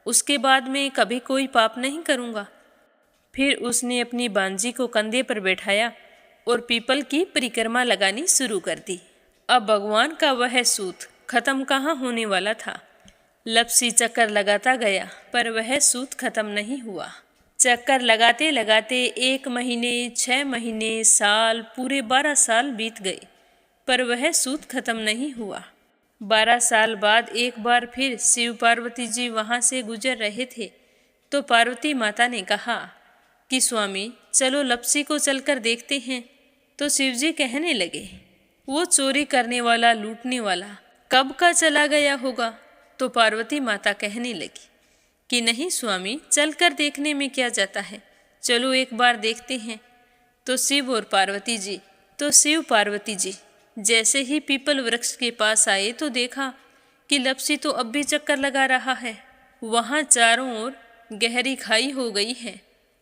उसके बाद में कभी कोई पाप नहीं करूंगा। फिर उसने अपनी बांजी को कंधे पर बैठाया और पीपल की परिक्रमा लगानी शुरू कर दी। अब भगवान का वह सूत खत्म कहाँ होने वाला था। लपसी चक्कर लगाता गया पर वह सूत खत्म नहीं हुआ। चक्कर लगाते लगाते 1 महीने, 6 महीने, साल, पूरे 12 साल बीत गए पर वह सूत खत्म नहीं हुआ। 12 साल बाद एक बार फिर शिव पार्वती जी वहाँ से गुजर रहे थे तो पार्वती माता ने कहा कि स्वामी, चलो लपसी को चलकर देखते हैं। तो शिवजी कहने लगे, वो चोरी करने वाला, लूटने वाला कब का चला गया होगा। तो पार्वती माता कहने लगी कि नहीं स्वामी, चलकर देखने में क्या जाता है, चलो एक बार देखते हैं। तो शिव पार्वती जी जैसे ही पीपल वृक्ष के पास आए तो देखा कि लपसी तो अब भी चक्कर लगा रहा है। वहाँ चारों ओर गहरी खाई हो गई है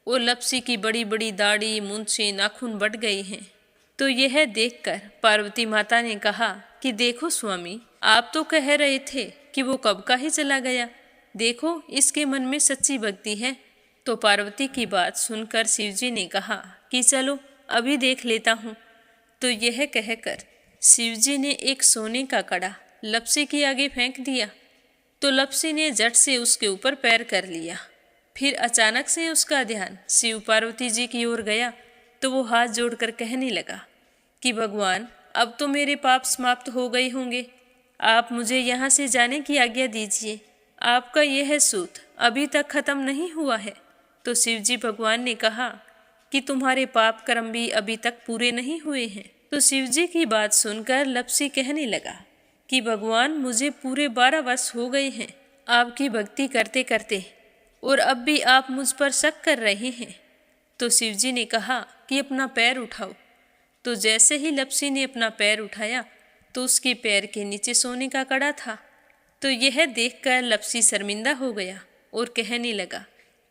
और लपसी की बड़ी बड़ी दाढ़ी, मूंछें, नाखून बढ़ गए हैं। तो यह देखकर पार्वती माता ने कहा कि देखो स्वामी, आप तो कह रहे थे कि वो कब का ही चला गया, देखो इसके मन में सच्ची भक्ति है। तो पार्वती की बात सुनकर शिवजी ने कहा कि चलो अभी देख लेता हूँ। तो यह कहकर शिवजी ने एक सोने का कड़ा लपसी के आगे फेंक दिया। तो लपसी ने झट से उसके ऊपर पैर कर लिया। फिर अचानक से उसका ध्यान शिव पार्वती जी की ओर गया तो वो हाथ जोड़कर कहने लगा कि भगवान, अब तो मेरे पाप समाप्त हो गए होंगे, आप मुझे यहाँ से जाने की आज्ञा दीजिए। आपका यह सूत अभी तक खत्म नहीं हुआ है। तो शिवजी भगवान ने कहा कि तुम्हारे पाप कर्म भी अभी तक पूरे नहीं हुए हैं। तो शिवजी की बात सुनकर लपसी कहने लगा कि भगवान, मुझे पूरे 12 वर्ष हो गए हैं आपकी भक्ति करते करते, और अब भी आप मुझ पर शक कर रहे हैं। तो शिवजी ने कहा कि अपना पैर उठाओ। तो जैसे ही लपसी ने अपना पैर उठाया तो उसके पैर के नीचे सोने का कड़ा था। तो यह देखकर लपसी शर्मिंदा हो गया और कहने लगा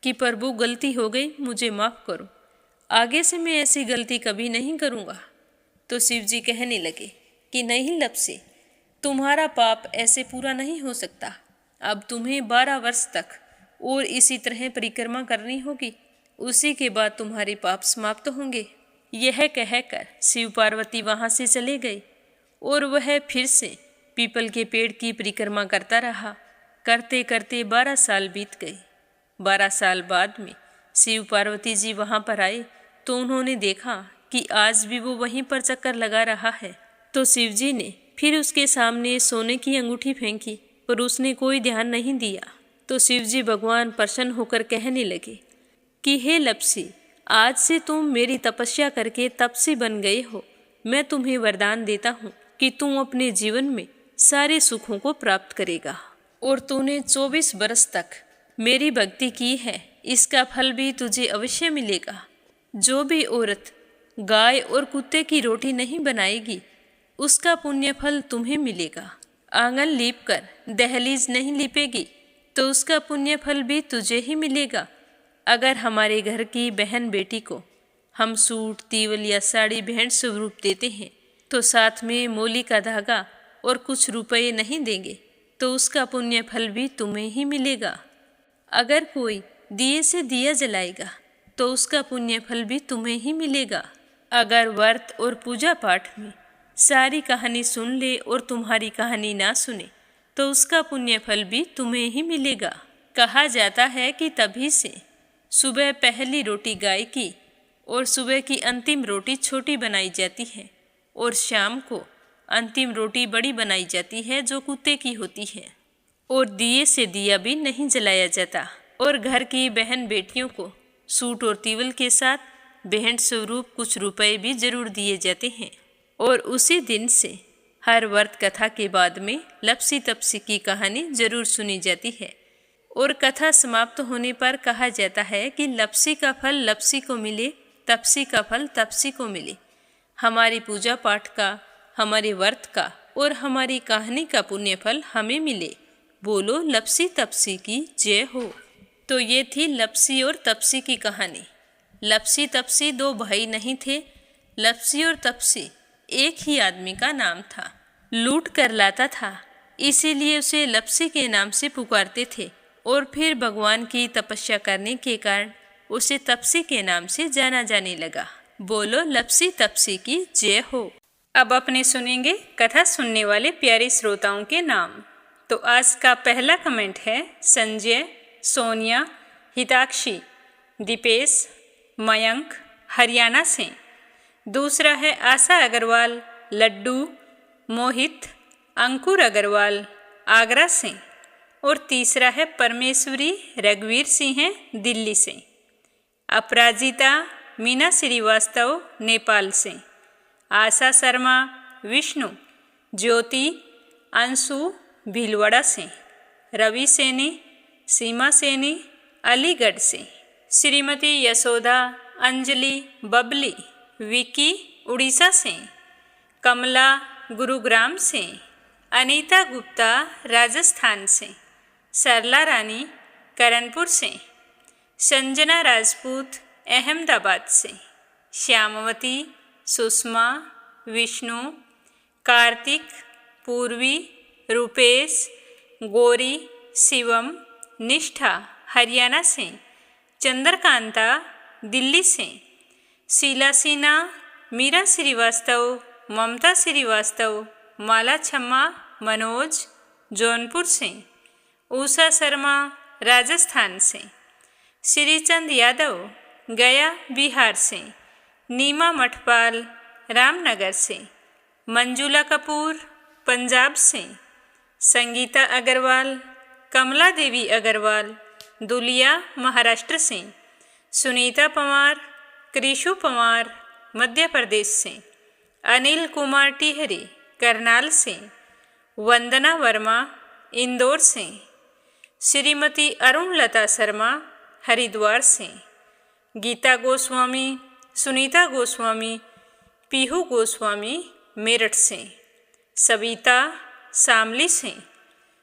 कि प्रभु, गलती हो गई, मुझे माफ़ करो, आगे से मैं ऐसी गलती कभी नहीं करूँगा। तो शिवजी कहने लगे कि नहीं लपसी, तुम्हारा पाप ऐसे पूरा नहीं हो सकता। अब तुम्हें 12 वर्ष तक और इसी तरह परिक्रमा करनी होगी, उसी के बाद तुम्हारे पाप समाप्त होंगे। यह कहकर शिव पार्वती वहाँ से चले गए और वह फिर से पीपल के पेड़ की परिक्रमा करता रहा। करते करते 12 साल बीत गए। 12 साल बाद में शिव पार्वती जी वहाँ पर आए तो उन्होंने देखा कि आज भी वो वहीं पर चक्कर लगा रहा है। तो शिवजी ने फिर उसके सामने सोने की अंगूठी फेंकी, पर उसने कोई ध्यान नहीं दिया। तो शिवजी भगवान प्रसन्न होकर कहने लगे कि हे लपसी, आज से तुम मेरी तपस्या करके तपसी बन गए हो। मैं तुम्हें वरदान देता हूँ कि तुम अपने जीवन में सारे सुखों को प्राप्त करेगा। और तूने 24 बरस तक मेरी भक्ति की है, इसका फल भी तुझे अवश्य मिलेगा। जो भी औरत गाय और कुत्ते की रोटी नहीं बनाएगी, उसका पुण्य फल तुम्हें मिलेगा। आंगन लीप कर दहलीज नहीं लीपेगी, तो उसका पुण्य फल भी तुझे ही मिलेगा। अगर हमारे घर की बहन बेटी को हम सूट, तीवल या साड़ी भेंट स्वरूप देते हैं, तो साथ में मोली का धागा और कुछ रुपये नहीं देंगे, तो उसका पुण्य फल भी तुम्हें ही मिलेगा। अगर कोई दिए से दिया जलाएगा, तो उसका पुण्य फल भी तुम्हें ही मिलेगा। अगर व्रत और पूजा पाठ में सारी कहानी सुन ले और तुम्हारी कहानी ना सुने, तो उसका पुण्य फल भी तुम्हें ही मिलेगा। कहा जाता है कि तभी से सुबह पहली रोटी गाय की और सुबह की अंतिम रोटी छोटी बनाई जाती है, और शाम को अंतिम रोटी बड़ी बनाई जाती है जो कुत्ते की होती है। और दिए से दिया भी नहीं जलाया जाता। और घर की बहन बेटियों को सूट और तीवल के साथ भेंट स्वरूप कुछ रुपए भी जरूर दिए जाते हैं। और उसी दिन से हर व्रत कथा के बाद में लपसी तपसी की कहानी जरूर सुनी जाती है। और कथा समाप्त होने पर कहा जाता है कि लपसी का फल लपसी को मिले, तपसी का फल तपसी को मिले। हमारी पूजा पाठ का, हमारे व्रत का और हमारी कहानी का पुण्य फल हमें मिले। बोलो लपसी तपसी की जय हो। तो ये थी लपसी और तपसी की कहानी। लपसी तपसी 2 भाई नहीं थे। लपसी और तपसी एक ही आदमी का नाम था। लूट कर लाता था, इसीलिए उसे लपसी के नाम से पुकारते थे। और फिर भगवान की तपस्या करने के कारण उसे तपसी के नाम से जाना जाने लगा। बोलो लपसी तपसी की जय हो। अब अपने सुनेंगे कथा सुनने वाले प्यारे श्रोताओं के नाम। तो आज का पहला कमेंट है संजय, सोनिया, हिताक्षी, दीपेश, मयंक, हरियाणा से। दूसरा है आशा अग्रवाल, लड्डू, मोहित, अंकुर अग्रवाल, आगरा से। और तीसरा है परमेश्वरी रघुवीर सिंह, दिल्ली से। अपराजिता मीना श्रीवास्तव, नेपाल से। आशा शर्मा, विष्णु, ज्योति, अंशु, भीलवाड़ा से। रवि सैनी, सीमा सैनी, अलीगढ़ से। श्रीमती यशोदा, अंजलि, बबली, विकी, उड़ीसा से। कमला, गुरुग्राम से। अनीता गुप्ता, राजस्थान से। सरला रानी, करणपुर से। संजना राजपूत, अहमदाबाद से। श्यामवती, सुषमा, विष्णु, कार्तिक, पूर्वी, रूपेश, गौरी, शिवम, निष्ठा, हरियाणा से। चंद्रकांता, दिल्ली से। शीला सिन्हा, मीरा श्रीवास्तव, ममता श्रीवास्तव, माला छम्मा, मनोज, जौनपुर से। उषा शर्मा, राजस्थान से। श्रीचंद यादव, गया, बिहार से। नीमा मठपाल, रामनगर से। मंजुला कपूर, पंजाब से। संगीता अग्रवाल, कमला देवी अग्रवाल, दुलिया, महाराष्ट्र से। सुनीता पवार, कृषु पवार मध्य प्रदेश से, अनिल कुमार टिहरी करनाल से, वंदना वर्मा इंदौर से, श्रीमती अरुणलता शर्मा हरिद्वार से, गीता गोस्वामी, सुनीता गोस्वामी, पीहू गोस्वामी मेरठ से, सविता शामली से,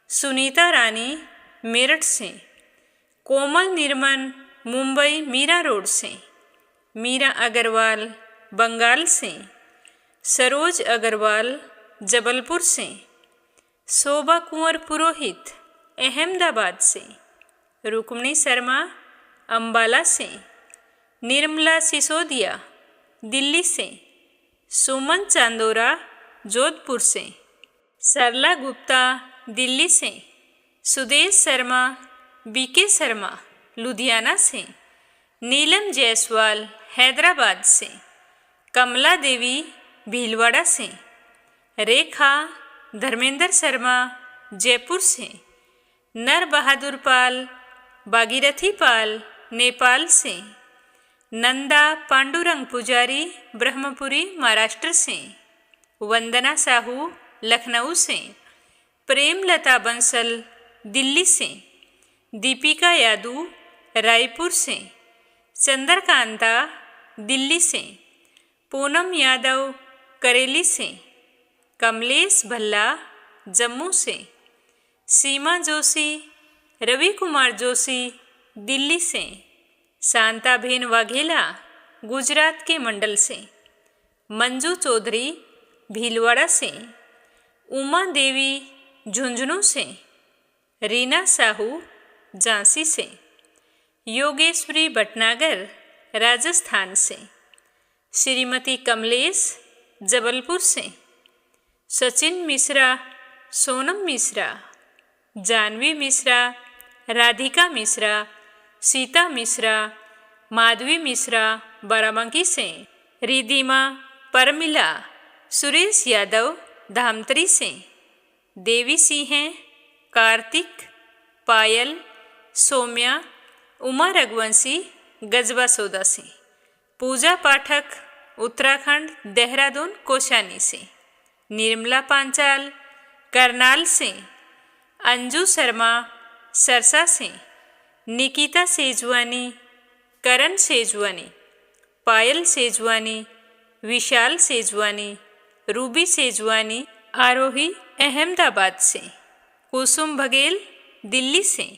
सुनीता रानी मेरठ से, कोमल निर्मल मुंबई मीरा रोड से, मीरा अग्रवाल बंगाल से, सरोज अग्रवाल जबलपुर से, शोभा कुंवर पुरोहित अहमदाबाद से, रुक्मिणी शर्मा अंबाला से, निर्मला सिसोदिया दिल्ली से, सुमन चांदोरा जोधपुर से, सरला गुप्ता दिल्ली से, सुदेश शर्मा बीके शर्मा लुधियाना से, नीलम जायसवाल हैदराबाद से, कमला देवी भीलवाड़ा से, रेखा धर्मेंद्र शर्मा जयपुर से, नर बहादुर पाल भागीरथी पाल नेपाल से, नंदा पांडुरंग पुजारी ब्रह्मपुरी महाराष्ट्र से, वंदना साहू लखनऊ से, प्रेमलता बंसल दिल्ली से, दीपिका यादव रायपुर से, चंद्रकांता दिल्ली से, पूनम यादव करेली से, कमलेश भल्ला जम्मू से, सीमा जोशी रवि कुमार जोशी दिल्ली से, शांताबेन वाघेला गुजरात के मंडल से, मंजू चौधरी भीलवाड़ा से, उमा देवी झुंझुनू से, रीना साहू झांसी से, योगेश्वरी भटनागर राजस्थान से, श्रीमती कमलेश जबलपुर से, सचिन मिश्रा सोनम मिश्रा, जानवी मिश्रा राधिका मिश्रा, सीता मिश्रा माधवी मिश्रा बाराबंकी से, रिधिमा परमिला सुरेश यादव धामतरी से, देवी सिंह कार्तिक पायल सौम्या उमा रघुवंशी गजबा सौदा से, पूजा पाठक उत्तराखंड देहरादून कोशानी से, निर्मला पांचाल करनाल से, अंजू शर्मा सरसा से, निकिता सेजवानी करण सेजवानी, पायल सेजवानी, विशाल सेजवानी, रूबी सेजवानी आरोही अहमदाबाद से, कुसुम बघेल दिल्ली से।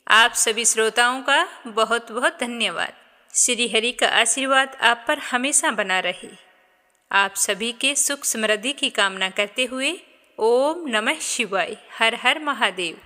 आप सभी श्रोताओं का बहुत बहुत धन्यवाद। श्री हरि का आशीर्वाद आप पर हमेशा बना रहे। आप सभी के सुख समृद्धि की कामना करते हुए ओम नमः शिवाय, हर हर महादेव।